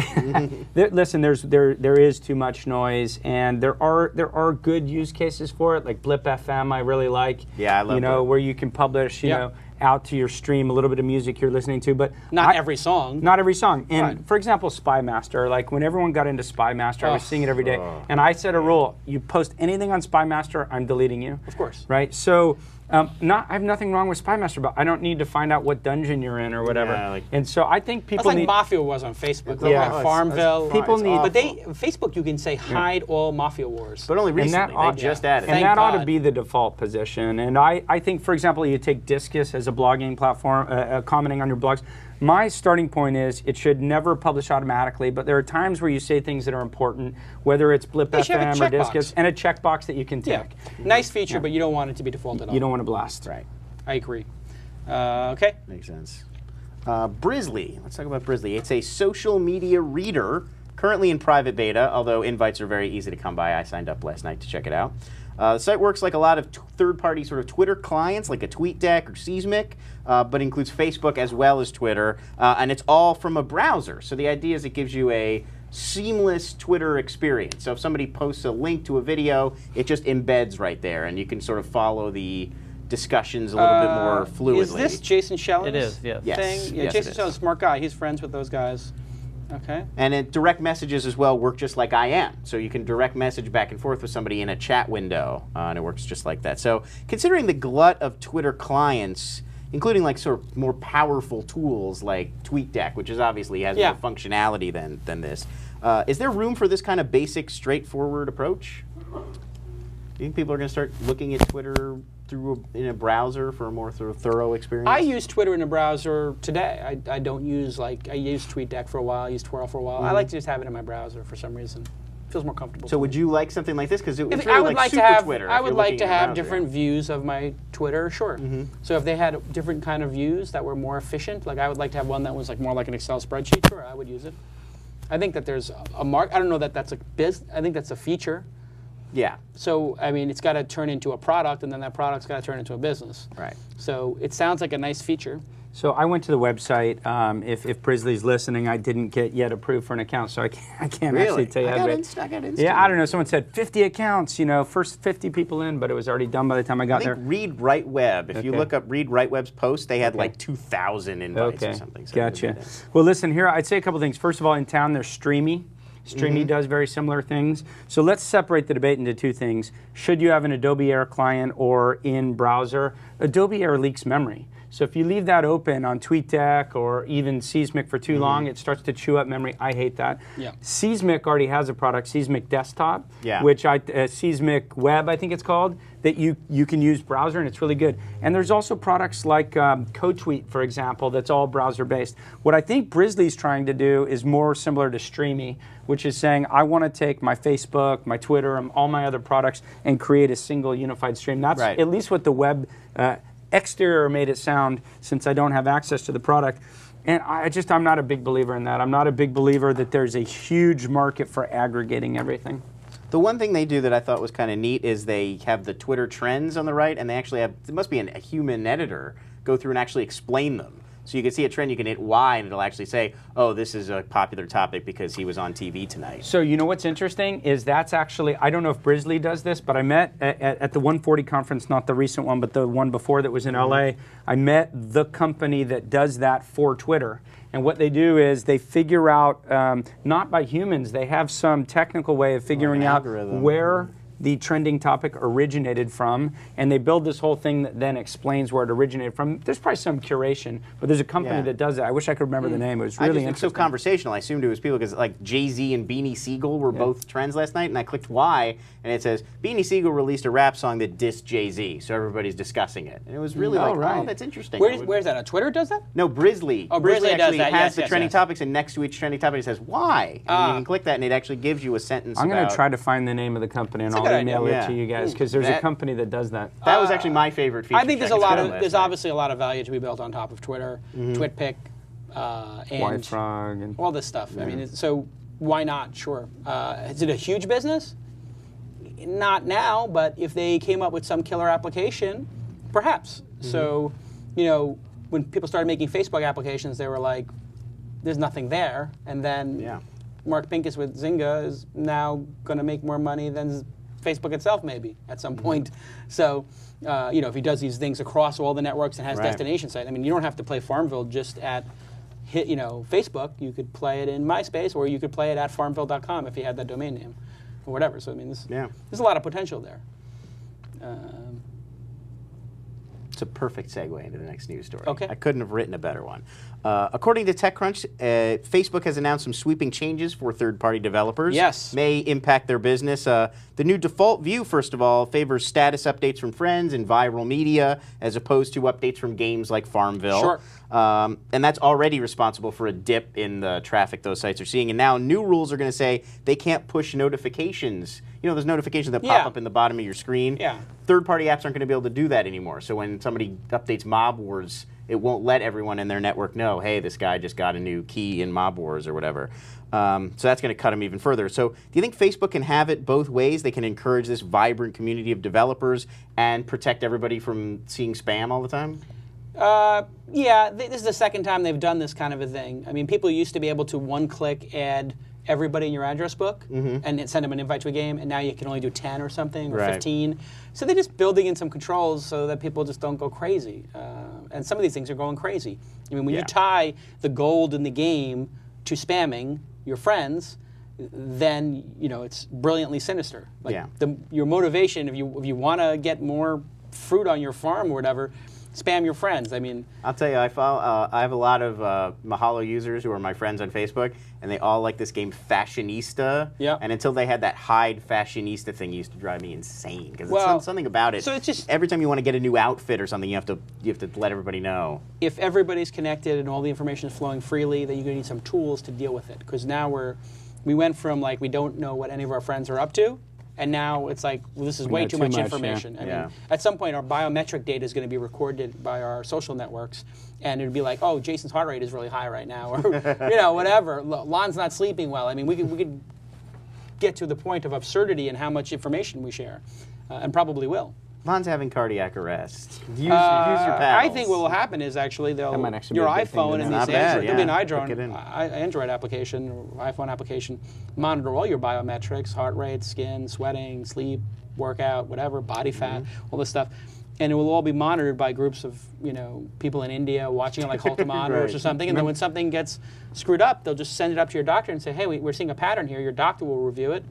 Listen, there is too much noise, and there are good use cases for it, like Blip FM. I really like. Yeah, I love. You know, Blip. where you can publish, you know, out to your stream a little bit of music you're listening to, but not every song. Not every song. And for example, Spy Master. Like when everyone got into Spy Master, I was seeing it every day, and I set a rule: you post anything on Spy Master, I'm deleting you. Of course. Right. So. I have nothing wrong with Spy Master, but I don't need to find out what dungeon you're in or whatever. Yeah, and so I think people that's like need. Mafia was on Facebook. Yeah, like Farmville. People need. But Facebook, you can say hide all Mafia wars. But only recently. They just added. And that ought to be the default position. And I think, for example, you take Discus as a blogging platform, commenting on your blogs. My starting point is it should never publish automatically, but there are times where you say things that are important, whether it's Blip FM or Discus, and a checkbox that you can tick. Yeah. Nice feature, but you don't want it to be defaulted on. You don't want to blast. Right. I agree. Okay. Makes sense. Brizzly. Let's talk about Brizzly. It's a social media reader, currently in private beta, although invites are very easy to come by. I signed up last night to check it out. The site works like a lot of third-party sort of Twitter clients, like a TweetDeck or Seismic, but includes Facebook as well as Twitter, and it's all from a browser. So the idea is it gives you a seamless Twitter experience. So if somebody posts a link to a video, it just embeds right there, and you can sort of follow the discussions a little bit more fluidly. Is this Jason Shelley's It is, yes. thing? Yeah, yes, Jason Shelley's a smart guy. He's friends with those guys. Okay. And direct messages as well work just like I am. So you can direct message back and forth with somebody in a chat window, and it works just like that. So considering the glut of Twitter clients, including like sort of more powerful tools like TweetDeck, which is obviously has more functionality than this, is there room for this kind of basic, straightforward approach? Do you think people are going to start looking at Twitter in a browser for a more sort of thorough experience? I use Twitter in a browser today. I don't use I used TweetDeck for a while, I used Twirl for a while. I like to just have it in my browser for some reason. It feels more comfortable. So would you like something like this? Because it's really I would like super to have, Twitter. I would like to have different views of my Twitter, sure. So if they had different kind of views that were more efficient, like I would like to have one that was like more like an Excel spreadsheet, sure, I would use it. I think that there's a I don't know that that's a I think that's a feature. Yeah. So, I mean, it's got to turn into a product, and then that product's got to turn into a business. Right. So it sounds like a nice feature. So I went to the website. If Brizzly's listening, I didn't get yet approved for an account, so I can't actually tell you. I got Insta. Yeah, I don't know. Someone said 50 accounts, you know, first 50 people in, but it was already done by the time I got there. Read Write Web. If you look up Read Write Web's post, they had like 2,000 invites or something. So gotcha. Well, listen, here I'd say a couple things. First of all, in town, there's Streamy. Streamy does very similar things. So let's separate the debate into two things. Should you have an Adobe Air client or in browser? Adobe Air leaks memory. So if you leave that open on TweetDeck or even Seismic for too long, it starts to chew up memory. I hate that. Yeah. Seismic already has a product, Seismic Desktop, yeah. which Seismic Web, I think it's called, that you can use browser, and it's really good. And there's also products like CodeTweet, for example, that's all browser-based. What I think Brizzly's trying to do is more similar to Streamy, which is saying, I want to take my Facebook, my Twitter, and all my other products and create a single unified stream. That's at least what the web exterior made it sound, since I don't have access to the product. And I'm not a big believer in that. I'm not a big believer that there's a huge market for aggregating everything. The one thing they do that I thought was kind of neat is they have the Twitter trends on the right, and they actually have, it must be a human editor, go through and actually explain them. So you can see a trend, you can hit Y, and it'll actually say, oh, this is a popular topic because he was on TV tonight. So you know what's interesting is that's actually, I don't know if Brizzly does this, but I met at the 140 conference, not the recent one, but the one before that was in LA, I met the company that does that for Twitter. And what they do is they figure out, not by humans, they have some technical way of figuring out where the trending topic originated from, and they build this whole thing that then explains where it originated from. There's probably some curation, but there's a company that does that. I wish I could remember the name. It was really interesting. It's so conversational. I assumed it was people because like Jay-Z and Beanie Siegel were both trends last night, and I clicked Y, and it says Beanie Siegel released a rap song that dissed Jay-Z, so everybody's discussing it. And it was really oh, that's interesting. Where's that? On Twitter does that? No, Brizzly. Oh, Brizzly actually does that. has the trending topics, and next to each trending topic it says why. And you can click that, and it actually gives you a sentence. I'm going to try to find the name of the company, and I'll email it to you guys because there's a company that does that. That was actually my favorite feature. I think there's obviously a lot of value to be built on top of Twitter, TwitPic, and YFrog, and all this stuff. I mean, so why not? Sure. Is it a huge business? Not now, but if they came up with some killer application, perhaps. So, you know, when people started making Facebook applications, they were like, "There's nothing there," and then Mark Pincus with Zynga is now going to make more money than Facebook itself, maybe at some point. So, you know, if he does these things across all the networks and has destination sites, I mean, you don't have to play Farmville just at Facebook. You could play it in MySpace, or you could play it at farmville.com if you had that domain name, or whatever. So, I mean, there's a lot of potential there. It's a perfect segue into the next news story. Okay. I couldn't have written a better one. According to TechCrunch, Facebook has announced some sweeping changes for third-party developers. Yes. May impact their business. The new default view, first of all, favors status updates from friends and viral media as opposed to updates from games like Farmville. Sure. And that's already responsible for a dip in the traffic those sites are seeing. And now new rules are going to say they can't push notifications. You know, those notifications that pop up in the bottom of your screen? Yeah. Third-party apps aren't going to be able to do that anymore. So when somebody updates Mob Wars, it won't let everyone in their network know, hey, this guy just got a new key in Mob Wars or whatever. So that's going to cut them even further. So do you think Facebook can have it both ways? They can encourage this vibrant community of developers and protect everybody from seeing spam all the time? Yeah, this is the second time they've done this kind of a thing. I mean, people used to be able to one-click add everybody in your address book and send them an invite to a game, and now you can only do 10 or something, or 15. So they're just building in some controls so that people just don't go crazy. And some of these things are going crazy. I mean, when you tie the gold in the game to spamming your friends, then you know it's brilliantly sinister. Like your motivation, if you want to get more fruit on your farm or whatever, spam your friends. I mean, I'll tell you, I have a lot of Mahalo users who are my friends on Facebook, and they all like this game Fashionista. Yeah. And until they had that hide Fashionista thing, it used to drive me insane because it's something about it. So it's just every time you want to get a new outfit or something, you have to let everybody know. If everybody's connected and all the information is flowing freely, then you're going to need some tools to deal with it. Because now we went from like we don't know what any of our friends are up to. And now it's like, well, this is way too much information. I mean, at some point, our biometric data is going to be recorded by our social networks, and it would be like, oh, Jason's heart rate is really high right now, or you know, whatever. Lon's not sleeping well. I mean, we could get to the point of absurdity in how much information we share, and probably will. Lon's having cardiac arrest. Use your paddles. I think what will happen is actually your iPhone and these Android, there'll be an Android application or iPhone application monitor all your biometrics, heart rate, skin, sweating, sleep, workout, whatever, body fat, all this stuff. And it will all be monitored by groups of people in India watching it like Halter monitors or something. And then when something gets screwed up, they'll just send it up to your doctor and say, hey, we're seeing a pattern here. Your doctor will review it.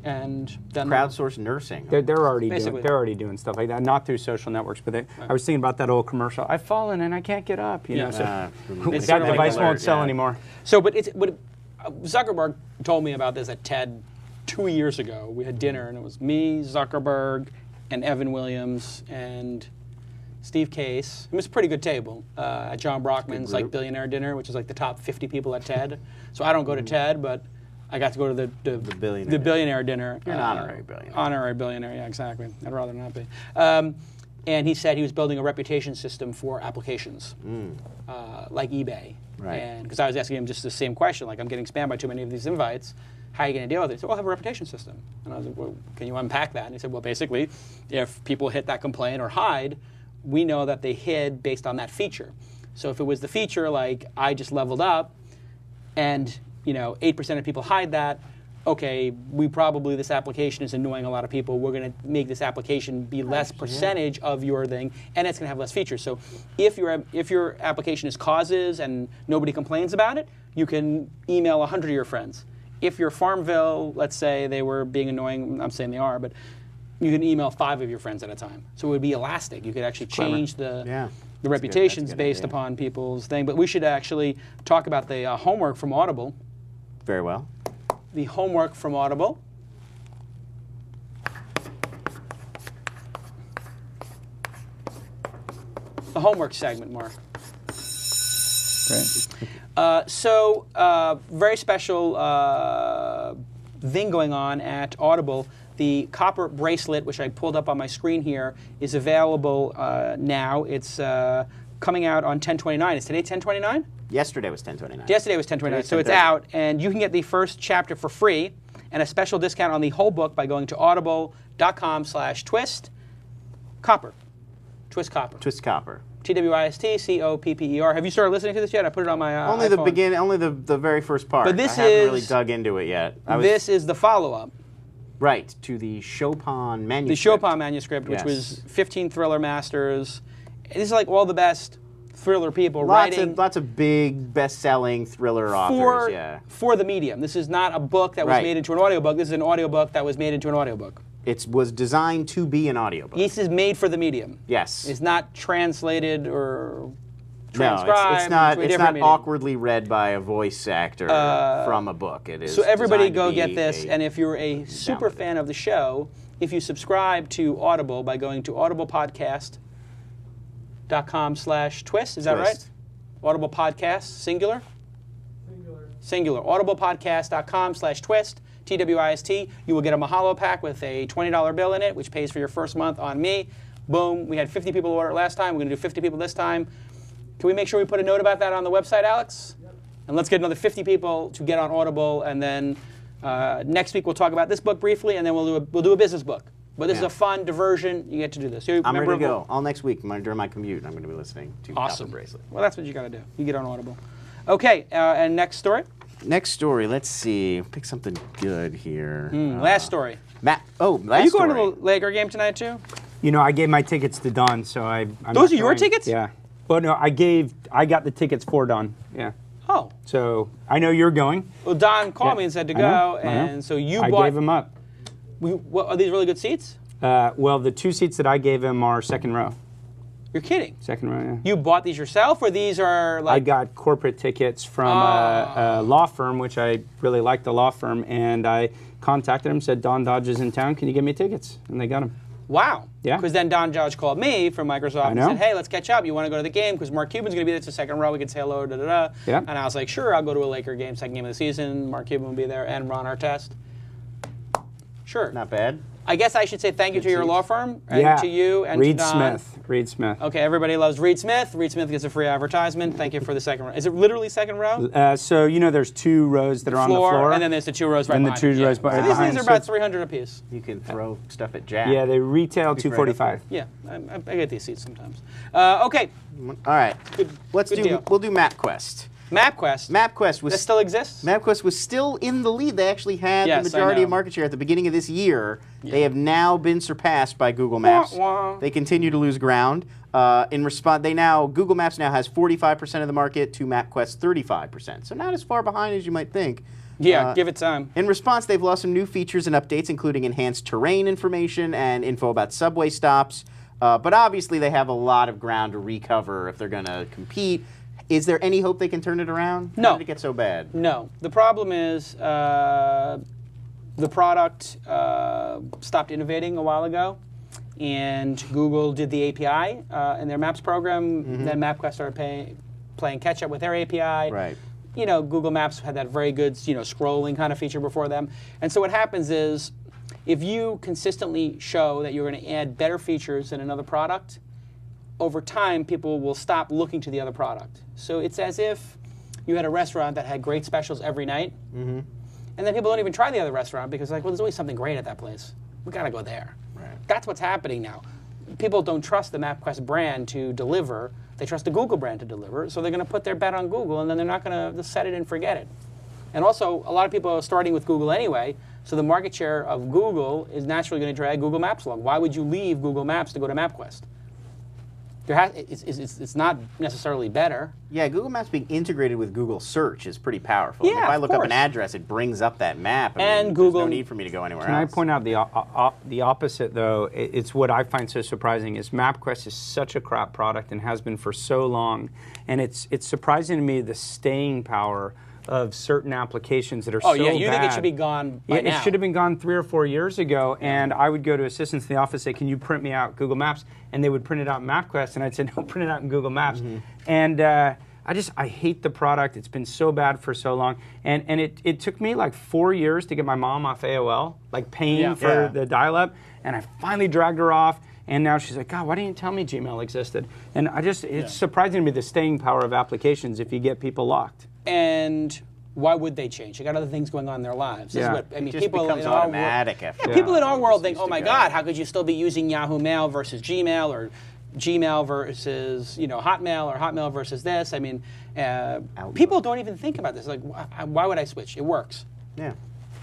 And then crowdsourced nursing. They're already doing stuff like that, not through social networks. But I was thinking about that old commercial. I've fallen and I can't get up. You know, so that device won't sell anymore. So, but Zuckerberg told me about this at TED 2 years ago. We had dinner, and it was me, Zuckerberg, and Evan Williams, and Steve Case. It was a pretty good table at John Brockman's billionaire dinner, which is like the top 50 people at TED. So I don't go to TED, but I got to go to the billionaire dinner. You're an honorary billionaire. Honorary billionaire, yeah, exactly. I'd rather not be. And he said he was building a reputation system for applications, like eBay. Right. And because I was asking him just the same question, like I'm getting spammed by too many of these invites. How are you going to deal with it? He said, well, I have a reputation system. And I was like, well, can you unpack that? And he said, well, basically, if people hit that complaint or hide, we know that they hid based on that feature. So if it was the feature like I just leveled up, and 8% of people hide that, okay, this application is annoying a lot of people. We're going to make this application be less percentage of your thing, and it's going to have less features. So if your application is causes and nobody complains about it, you can email 100 of your friends. If your Farmville, let's say they were being annoying, I'm saying they are, but you can email 5 of your friends at a time. So it would be elastic. You could actually change the reputations based upon people's thing. But we should actually talk about the homework from Audible. Very well. The homework from Audible. The homework segment, Mark. Great. Very special thing going on at Audible. The copper bracelet, which I pulled up on my screen here, is available now. It's coming out on 10/29. Is today 10/29? Yesterday was 10/29. Yesterday was 10/29, so it's out, and you can get the first chapter for free and a special discount on the whole book by going to audible.com/twist copper. Twist Copper. Twist Copper. TWISTCOPPER. Have you started listening to this yet? I put it on my only iPhone. the beginning, only the very first part. But this I haven't really dug into it yet. This is the follow-up. Right, to the Chopin manuscript. The Chopin manuscript, which was 15 thriller masters. This is like all the best thriller people writing. Lots of big, best-selling thriller authors, for the medium. This is not a book that was made into an audiobook. This is an audiobook that was made into an audiobook. It was designed to be an audiobook. This is made for the medium. Yes. It's not translated or transcribed. No, it's not awkwardly read by a voice actor from a book. It is. So everybody go get this, and if you're a super fan of the show, if you subscribe to Audible by going to audiblepodcast.com/twist, is that right? Audible Podcast, singular? Singular. Audiblepodcast.com/twist. TWIST, you will get a Mahalo pack with a $20 bill in it, which pays for your first month on me. Boom. We had 50 people order it last time. We're going to do 50 people this time. Can we make sure we put a note about that on the website, Alex? Yep. And let's get another 50 people to get on Audible, and then next week we'll talk about this book briefly, and then we'll do a business book. But this is a fun diversion. You get to do this. I'm ready to go. All next week, during my commute, I'm going to be listening to Copper Bracelet. Well, that's what you got to do. You get on Audible. Okay, and next story? Next story, let's see. Pick something good here. Last story. Last Are you going to the Laker game tonight too? You know, I gave my tickets to Don, so I'm Those are your tickets? Yeah. Well, no, I got the tickets for Don. Yeah. Oh. So I know you're going. Well, Don called me and said to go, and so you bought. I gave him up. Are these really good seats? Well, the 2 seats that I gave him are second row. You're kidding. Second row, yeah. You bought these yourself, or these are like... I got corporate tickets from a law firm, which I really liked the law firm, and I contacted him, said, Don Dodge is in town, can you give me tickets? And they got them. Wow. Yeah. Because then Don Dodge called me from Microsoft and said, hey, let's catch up. You want to go to the game? Because Mark Cuban's going to be there. It's the second row. We can say hello, da-da-da. Yeah. And I was like, sure, I'll go to a Laker game, second game of the season. Mark Cuban will be there, and Ron Artest. Sure. Not bad. I guess I should say thank you to your law firm, and to you, and Reed to Don. Reed Smith. Okay, everybody loves Reed Smith. Reed Smith gets a free advertisement. Thank you for the second row. Is it literally second row? So, you know, there's 2 rows that are on the floor. And then there's the 2 rows right behind. And the 2 rows behind. So these are about 300 apiece. You can throw stuff at Jack. Yeah, they retail $245. Yeah, I get these seats sometimes. Okay. All right. We'll do MapQuest. MapQuest. MapQuest was. That still exists? MapQuest was still in the lead. They actually had the majority of market share at the beginning of this year. Yeah. They have now been surpassed by Google Maps. They continue to lose ground. In response, Google Maps now has 45% of the market to MapQuest 35%. So not as far behind as you might think. Yeah, give it time. In response, they've lost some new features and updates, including enhanced terrain information and info about subway stops. But obviously, they have a lot of ground to recover if they're going to compete. Is there any hope they can turn it around? No. How did it get so bad? No. The problem is the product stopped innovating a while ago, and Google did the API in their Maps program. Then MapQuest started playing catch-up with their API. Right. You know, Google Maps had that very good, scrolling kind of feature before them. And so what happens is, if you consistently show that you're going to add better features in another product, over time, people will stop looking to the other product. So it's as if you had a restaurant that had great specials every night, and then people don't even try the other restaurant because, like, well, there's always something great at that place. We got to go there. Right. That's what's happening now. People don't trust the MapQuest brand to deliver. They trust the Google brand to deliver, so they're going to put their bet on Google, and then they're not going to set it and forget it. And also, a lot of people are starting with Google anyway, so the market share of Google is naturally going to drag Google Maps along. Why would you leave Google Maps to go to MapQuest? It's not necessarily better. Yeah, Google Maps being integrated with Google Search is pretty powerful. Yeah, if I look of up an course. address, it brings up that map. And Google- there's no need for me to go anywhere Can I else. point out the opposite, though? It's what I find so surprising is MapQuest is such a crap product and has been for so long. And it's surprising to me the staying power of certain applications that are so bad. Oh, yeah, you think it should be gone by now. It should have been gone 3 or 4 years ago, and I would go to assistants in the office and say, can you print me out Google Maps? And they would print it out in MapQuest, and I'd say, no, print it out in Google Maps. And I hate the product. It's been so bad for so long. And it took me like 4 years to get my mom off AOL, like paying for the dial-up, and I finally dragged her off. And now she's like, God, why didn't you tell me Gmail existed? And it's surprising to me the staying power of applications if you get people locked. And why would they change? They got other things going on in their lives. This is what, I mean, It just people becomes in our automatic world, after people in our it world just think, used oh to my go. God, how could you still be using Yahoo Mail versus Gmail, or Gmail versus Hotmail, or Hotmail versus this? I mean, people don't even think about this. Like, why would I switch? It works. Yeah.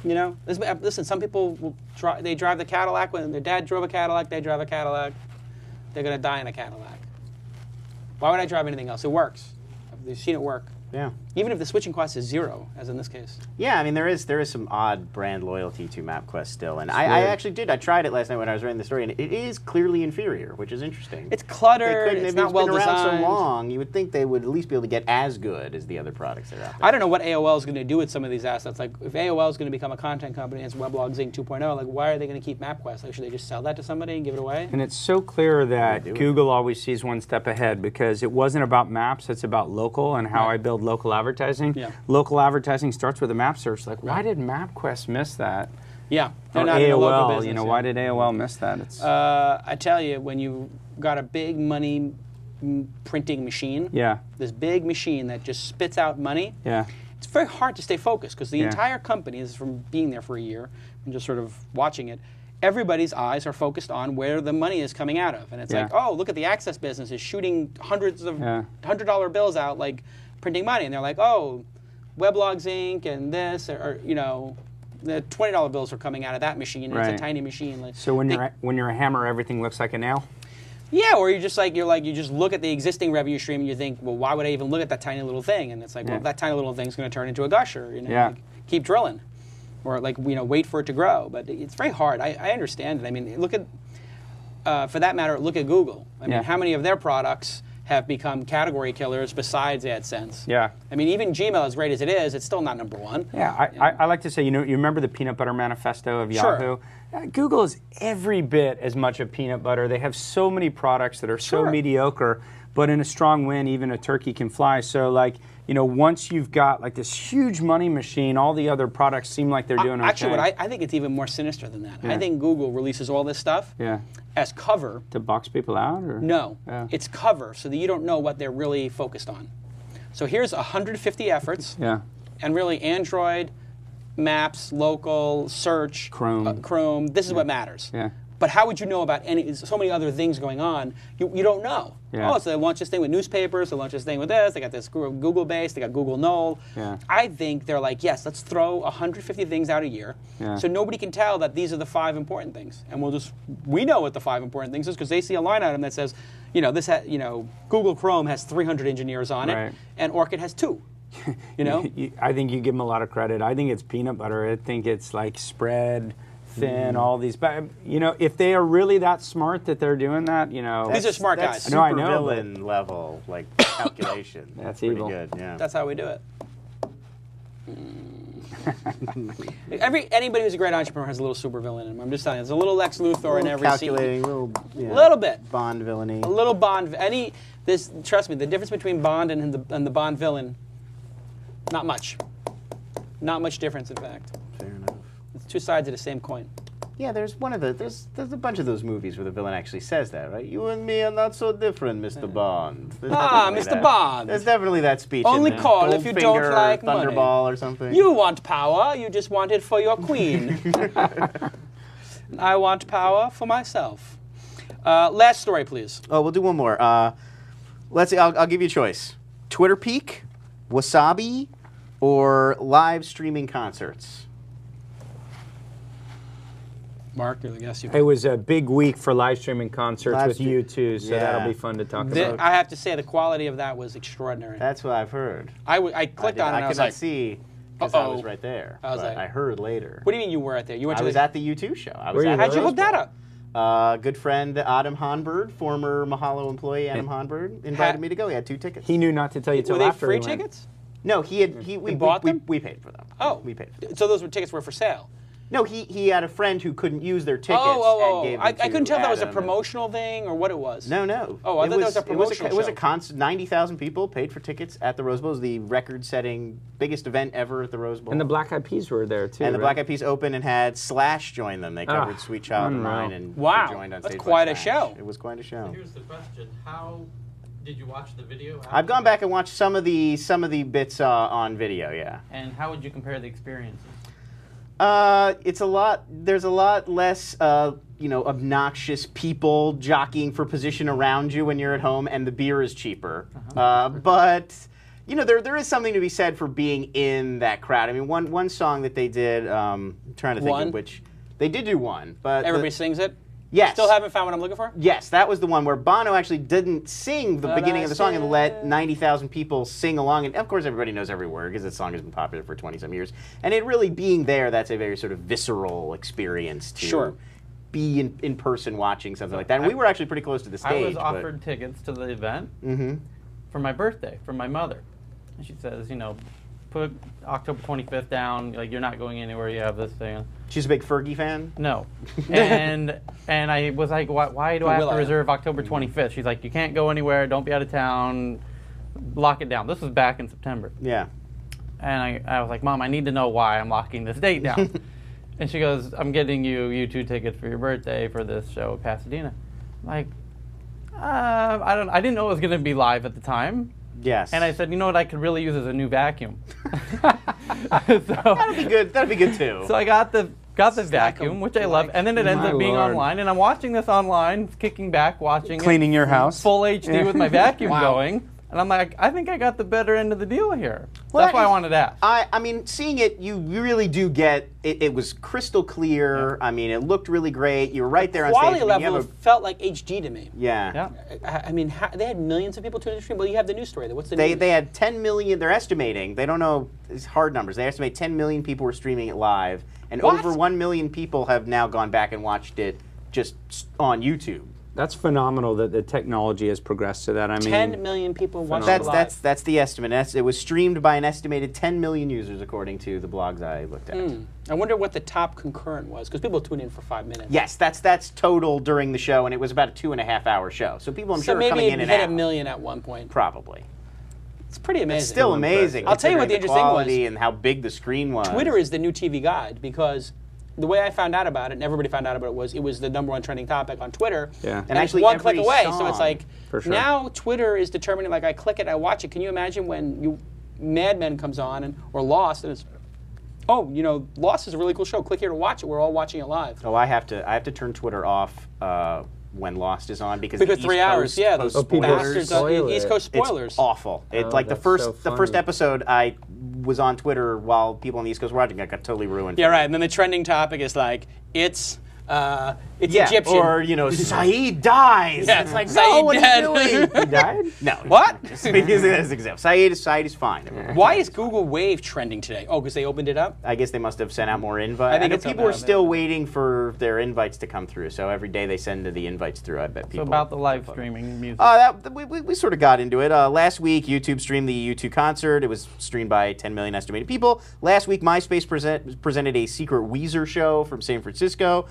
You know, listen. Some people will they drive the Cadillac when their dad drove a Cadillac. They drive a Cadillac. They're gonna die in a Cadillac. Why would I drive anything else? It works. I've seen it work. Yeah. Even if the switching cost is 0, as in this case. Yeah, I mean, there is some odd brand loyalty to MapQuest still. And I actually did. I tried it last night when I was writing the story, and it is clearly inferior, which is interesting. It's cluttered. It's not well been around designed. so long, you would think they would at least be able to get as good as the other products that are out there. I don't know what AOL is going to do with some of these assets. Like, if AOL is going to become a content company and it's Weblog Zing 2.0, like, why are they going to keep MapQuest? Like, should they just sell that to somebody and give it away? And it's so clear that Google always sees one step ahead, because it wasn't about maps, it's about local and how I build local advertising. Yeah. Local advertising starts with a map search. Like, why did MapQuest miss that? Yeah. Or They're not in the local AOL, business, why did AOL miss that? It's, I tell you, when you got a big money printing machine, this big machine that just spits out money, it's very hard to stay focused, because the entire company, this is from being there for a year and just sort of watching it, everybody's eyes are focused on where the money is coming out of. And it's like, oh, look at the access business is shooting hundreds of $100 bills out, like printing money. And they're like, oh, Weblogs Inc. and this, or the $20 bills are coming out of that machine, and it's a tiny machine. Like, so when you're a hammer, everything looks like a nail? Yeah, or you just look at the existing revenue stream and you think, well, why would I even look at that tiny little thing? And it's like, well, that tiny little thing's going to turn into a gusher. Like, keep drilling, or wait for it to grow. But it's very hard. I understand it. I mean, look at, for that matter, look at Google. I mean, how many of their products have become category killers besides AdSense? Yeah. I mean, even Gmail, as great as it is, it's still not #1. Yeah, I like to say, you remember the peanut butter manifesto of Yahoo? Sure. Google is every bit as much of peanut butter. They have so many products that are so mediocre, but in a strong wind, even a turkey can fly. So, once you've got this huge money machine, all the other products seem like they're doing okay. Actually, I think it's even more sinister than that. I think Google releases all this stuff as cover. To box people out? Or? No, it's cover, so that you don't know what they're really focused on. So here's 150 efforts, and really Android, Maps, local, search, Chrome, this is what matters. But how would you know about so many other things going on? You don't know. Oh, so they launched this thing with newspapers, they launched this thing with this, they got this Google base, they got Google Knoll. I think they're like, yes, let's throw 150 things out a year, so nobody can tell that these are the 5 important things. And we know what the 5 important things is, because they see a line item that says, Google Chrome has 300 engineers on it, and Orchid has 2. I think you give them a lot of credit. I think it's peanut butter. I think it's like spread thin, all these. But if they are really that smart that they're doing that, these are smart guys. Super I know, villain level calculation. That's pretty evil. Good, yeah. That's how we do it. Anybody who's a great entrepreneur has a little supervillain in him. I'm just telling you, there's a little Lex Luthor in every calculating, scene. little bit. Bond villainy. A little Bond. Trust me, the difference between Bond and the Bond villain, not much. Not much difference, in fact. Fair enough. It's 2 sides of the same coin. Yeah, there's a bunch of those movies where the villain actually says that, right? You and me are not so different, Mr. Bond. Mr. Bond. There's definitely that speech. Only in there. call if you don't like money. Thunderball or something. You want power, you just want it for your queen. I want power for myself. Last story, please. Oh, we'll do one more. Let's see. I'll give you a choice: Twitter Peak, Wasabi, or live streaming concerts. Mark, you're the guest. It was a big week for live streaming concerts with stream- you too, so Yeah. that'll be fun to talk about. I have to say, the quality of that was extraordinary. That's what I've heard. I clicked on it and I I was could not like, see because I was uh-oh. right there. I was but like- I heard later. what do you mean you were at there? You went I to was the, at the U2 show. I was Were you at how'd the you Rose hook that Bowl. up? Good friend Adam Honbird, former Mahalo employee Adam Honbird, invited me to go. He had 2 tickets. He knew not to tell you Were till they after free he went. tickets? No, we bought them? We paid for them. Oh. We paid for them. So those tickets were for sale? No, he had a friend who couldn't use their tickets and gave them I to couldn't tell if that was a Adam and- promotional thing or what it was. No. Oh, I thought that was a It was promotional It was a show. constant. 90,000 people paid for tickets at the Rose Bowl. It was the record-setting biggest event ever at the Rose Bowl. And the Black Eyed Peas were there too. And the right? Black Eyed Peas opened and had Slash join them. They covered Sweet Child of unreal. Mine and Wow, he joined on that's stage quite like a Slash. show. It was quite a show. Here's the question: how did you watch the video? I've gone back and watched some of the bits on video. Yeah. And how would you compare the experiences? It's a lot. There's a lot less, obnoxious people jockeying for position around you when you're at home, and the beer is cheaper. But there is something to be said for being in that crowd. I mean, one song that they did. I'm trying to think One? of which they did do one, but Everybody sings it? yes, Still haven't found what I'm looking for? Yes, that was the one where Bono actually didn't sing the But beginning I of the song and said- let 90,000 people sing along. And of course, everybody knows every word because this song has been popular for 20-some years. And it really being there, that's a very sort of visceral experience to Sure. be in person watching something like that. And we were actually pretty close to the stage. I was but- offered tickets to the event for my birthday from my mother. And she says, put October 25th down. Like, you're not going anywhere. You have this thing. She's a big Fergie fan? No. and I was like, why do I have to Will.i.am. reserve October 25th? She's like, you can't go anywhere. Don't be out of town. Lock it down. This was back in September. Yeah. And I was like, Mom, I need to know why I'm locking this date down. And she goes, I'm getting you U2 tickets for your birthday for this show in Pasadena. I'm like, I didn't know it was going to be live at the time. Yes. And I said, you know what I could really use is a new vacuum. That'd be good. That'd be good too. So I got the vacuum, which I love, and then it ends My up being Lord. online, and I'm watching this online, kicking back, watching Cleaning your house. full HD with my vacuum Wow. going, and I'm like, I think I got the better end of the deal here. Well, That's that why I is- wanted to ask. I mean, seeing it, you really do get it. It was crystal clear. I mean, it looked really great. You were right there on stage. Quality I mean, you level have felt like HD to me. yeah. I mean, they had millions of people tuning in the stream. Well, you have the news story. What's the They news? they had 10 million. They're estimating. They don't know. It's hard numbers. They estimate 10 million people were streaming it live, and What? over 1 million people have now gone back and watched it just on YouTube. That's phenomenal that the technology has progressed to that. I mean, 10 million people watched That's it live. that's the estimate. It was streamed by an estimated 10 million users, according to the blogs I looked at. I wonder what the top concurrent was, because people tune in for 5 minutes. Yes, that's total during the show, and it was about a 2.5-hour show. So people, I'm So sure, are maybe coming it in and hit out. a million at one point. Probably. It's pretty amazing. It's still amazing. I'll tell you what the considering interesting quality was. and how big the screen was. Twitter is the new TV guide, because the way I found out about it, and everybody found out about it was the #1 trending topic on Twitter. Yeah. And, And it's actually one click every away. So song. it's like, For sure. now Twitter is determining, like, I click it, I watch it. Can you imagine when Mad Men comes on, or Lost, and it's, oh, Lost is a really cool show. Click here to watch it. We're all watching it live. Oh, I have to turn Twitter off when Lost is on because Because the 3 East hours, Coast yeah, post those people spoilers. bastards, spoil East it. Coast spoilers. It's awful. It's Oh, like the that's first so the first funny. episode I was on Twitter while people on the East Coast were watching. I got totally ruined. Yeah, right. And then the trending topic is like, it's Yeah, Egyptian. or Saeed dies. Yeah, It's like, Saeed no, what dead. are you doing? He died? No. What? Just using it as an example. Saeed is fine. Why is Google Wave trending today? Oh, because they opened it up? I guess they must have sent out more invites. I think know it's people up are now. still waiting for their invites to come through. So every day they send the invites through. I bet So people. about the live streaming music. We sort of got into it. Last week, YouTube streamed the U2 concert. It was streamed by 10 million estimated people. Last week, MySpace presented a secret Weezer show from San Francisco.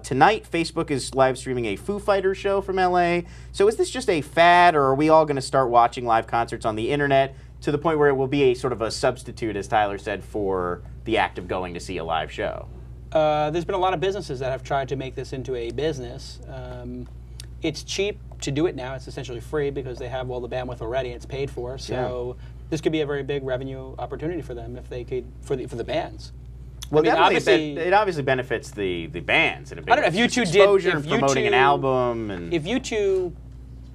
Tonight, Facebook is live streaming a Foo Fighters show from LA. So is this just a fad, or are we all going to start watching live concerts on the internet to the point where it will be a sort of a substitute, as Tyler said, for the act of going to see a live show? There's been a lot of businesses that have tried to make this into a business. It's cheap to do it now. It's essentially free because they have all the bandwidth already and it's paid for. So this could be a very big revenue opportunity for them if they could, for the bands. Well, I mean, obviously, it obviously benefits the bands in a big I don't know, if way. It's U2 did- exposure if and promoting U2 an album. And If U2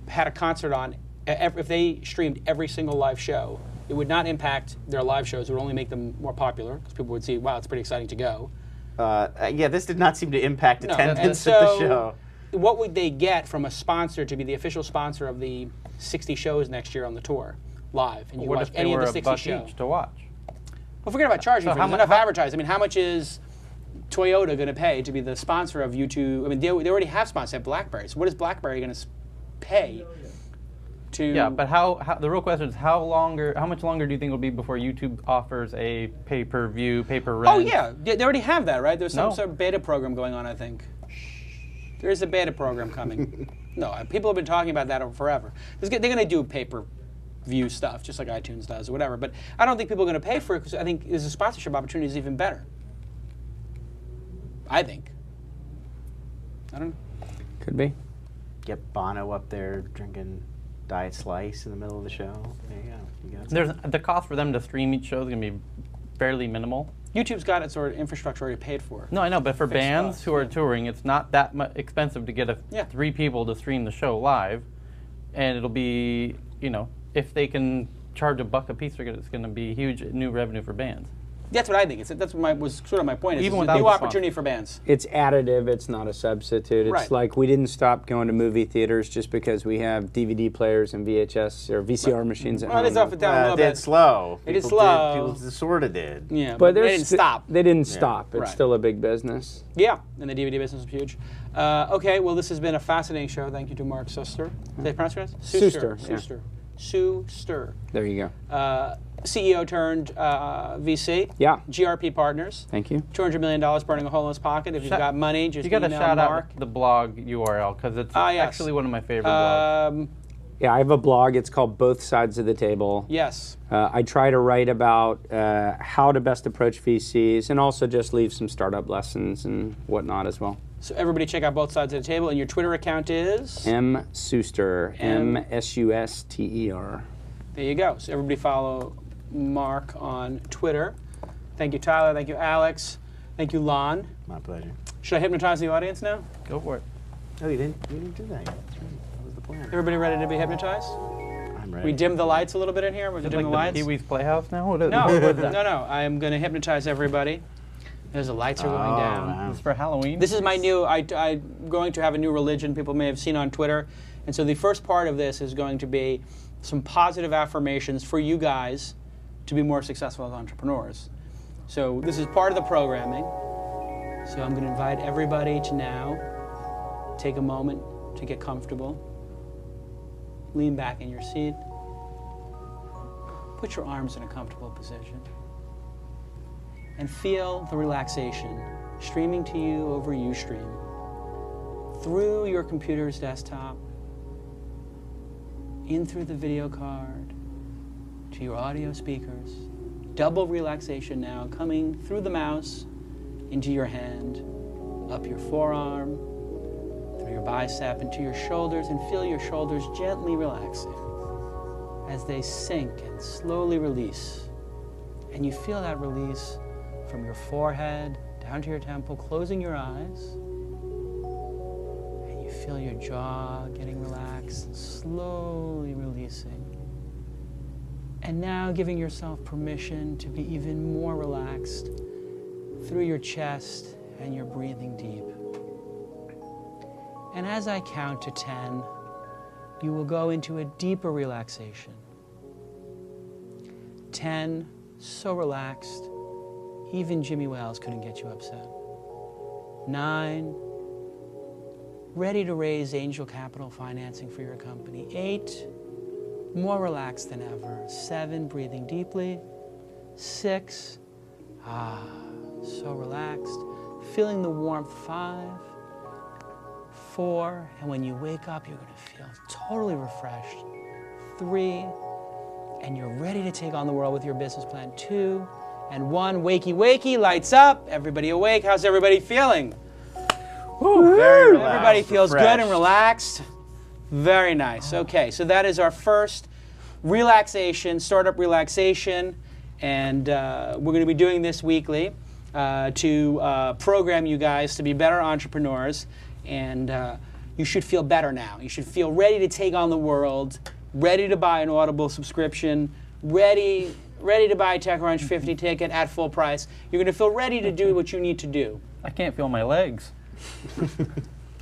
had a concert on, if they streamed every single live show, it would not impact their live shows. It would only make them more popular because people would see, wow, it's pretty exciting to go. Yeah, this did not seem to impact No, attendance at the so show. what would they get from a sponsor to be the official sponsor of the 60 shows next year on the tour, live? And you What watch if they any were of the 60 $1 shows? each to watch? Well, forget about charging So for how it. mu- There's enough how- advertising. I mean, how much is Toyota going to pay to be the sponsor of YouTube? I mean, they already have sponsors at BlackBerry. So what is BlackBerry going to pay to? Yeah, but how the real question is how much longer do you think it'll be before YouTube offers a pay-per-view, pay-per-rent? Oh yeah, they already have that, right? There's some No. sort of beta program going on, I think. There is a beta program coming. No, people have been talking about that forever. They're going to do pay-per-view stuff, just like iTunes does or whatever. But I don't think people are going to pay for it because I think the sponsorship opportunity is even better. I think. I don't know. Could be. Get Bono up there drinking Diet Slice in the middle of the show. There you go. You got There's the cost for them to stream each show is going to be fairly minimal. YouTube's got its sort of infrastructure already paid for. No, I know, but for Fixed bands costs, who are yeah. touring, it's not that expensive to get Yeah. 3 people to stream the show live, and it'll be, if they can charge $1 a piece, it's going to be huge new revenue for bands. That's what I think. That's what was sort of my point. Even It's a without new the opportunity for bands. It's additive. It's not a substitute. It's Right. like we didn't stop going to movie theaters just because we have DVD players and VHS or VCR machines at Well, home. it's up and down a it little did bit. slow. It did People slow. People sort of did. Yeah, But they there's didn't stop. They didn't stop. It's Right. still a big business. Yeah, and the DVD business is huge. Okay, well, this has been a fascinating show. Thank you to Mark Suster. Did I pronounce it right? Suster, yeah. Suster. There you go. CEO turned VC. Yeah. GRP Partners. Thank you. $200 million burning a hole in his pocket. If you've got money, just You got to email shout Mark. out the blog URL because it's Yes. actually one of my favorite blogs. Yeah, I have a blog. It's called Both Sides of the Table. Yes. I try to write about how to best approach VCs and also just leave some startup lessons and whatnot as well. So everybody check out Both Sides of the Table. And your Twitter account is? M. Suster. M-S-U-S-T-E-R. There you go. So everybody follow Mark on Twitter. Thank you, Tyler. Thank you, Alex. Thank you, Lon. My pleasure. Should I hypnotize the audience now? Go for it. Oh, you didn't do that yet. That's right. That was the plan. Everybody ready to be hypnotized? I'm ready. We dim the lights a little bit in here. We're Is it dim like the lights. the Pee-wee's Playhouse now? What is No, what is that? no. I'm going to hypnotize everybody. As the lights are going down. Wow. This is for Halloween? This is my new. I'm going to have a new religion. People may have seen on Twitter, and so the first part of this is going to be some positive affirmations for you guys to be more successful as entrepreneurs. So this is part of the programming. So I'm going to invite everybody to now take a moment to get comfortable. Lean back in your seat. Put your arms in a comfortable position. And feel the relaxation streaming to you over Ustream, through your computer's desktop, in through the video card, to your audio speakers. Double relaxation now, coming through the mouse, into your hand, up your forearm, through your bicep, into your shoulders, and feel your shoulders gently relaxing as they sink and slowly release. And you feel that release from your forehead down to your temple, closing your eyes. And you feel your jaw getting relaxed and slowly releasing. And now giving yourself permission to be even more relaxed through your chest and you're breathing deep. And as I count to 10, you will go into a deeper relaxation. 10, so relaxed, even Jimmy Wales couldn't get you upset. 9, ready to raise angel capital financing for your company. 8, more relaxed than ever. 7, breathing deeply. 6, so relaxed, feeling the warmth. 5, 4, and when you wake up, you're going to feel totally refreshed. 3, and you're ready to take on the world with your business plan. 2, and 1, wakey, wakey, lights up. Everybody awake. How's everybody feeling? Very relaxed, Everybody feels refreshed. good and relaxed. Very nice. Okay, so that is our first relaxation, startup relaxation, and we're going to be doing this weekly to program you guys to be better entrepreneurs, and you should feel better now. You should feel ready to take on the world, ready to buy an Audible subscription, ready ready to buy TechCrunch 50 ticket at full price. You're going to feel ready to do what you need to do. I can't feel my legs.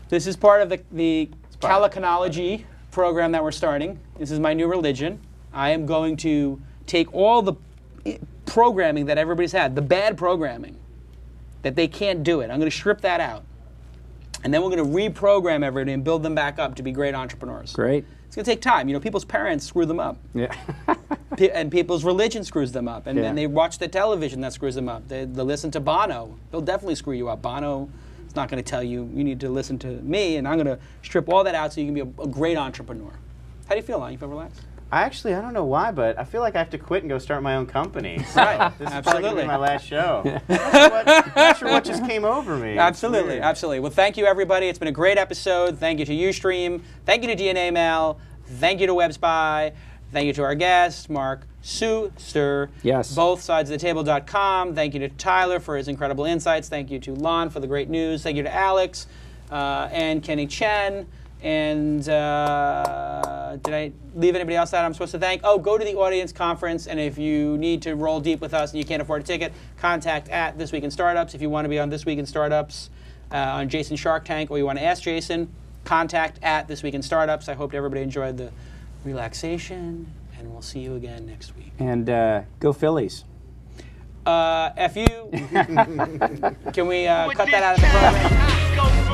This is part of the Caliconology program that we're starting. This is my new religion. I am going to take all the programming that everybody's had, the bad programming, that they can't do it. I'm going to strip that out. And then we're going to reprogram everybody and build them back up to be great entrepreneurs. Great. It's going to take time. You know, people's parents screw them up. Yeah. And people's religion screws them up. And then they watch the television that screws them up. They listen to Bono. They'll definitely screw you up. Bono is not going to tell you, you need to listen to me, and I'm going to strip all that out so you can be a great entrepreneur. How do you feel, Lon? You feel relaxed? I don't know why, but I feel like I have to quit and go start my own company. Right. This is probably going to be my last show. Yeah. Not sure what just came over me. Absolutely, absolutely. Well, thank you, everybody. It's been a great episode. Thank you to Ustream. Thank you to DNA Mail. Thank you to WebSpy. Thank you to our guest, Mark Suster. Yes. BothSidesOfTheTable.com. Thank you to Tyler for his incredible insights. Thank you to Lon for the great news. Thank you to Alex and Kenny Chen. And did I leave anybody else out I'm supposed to thank? Oh, go to the audience conference, and if you need to roll deep with us and you can't afford a ticket, contact at This Week in Startups. If you want to be on This Week in Startups on Jason Shark Tank, or you want to ask Jason, contact at This Week in Startups. I hope everybody enjoyed the relaxation, and we'll see you again next week. And go Phillies. F you. Can we cut that out of the program?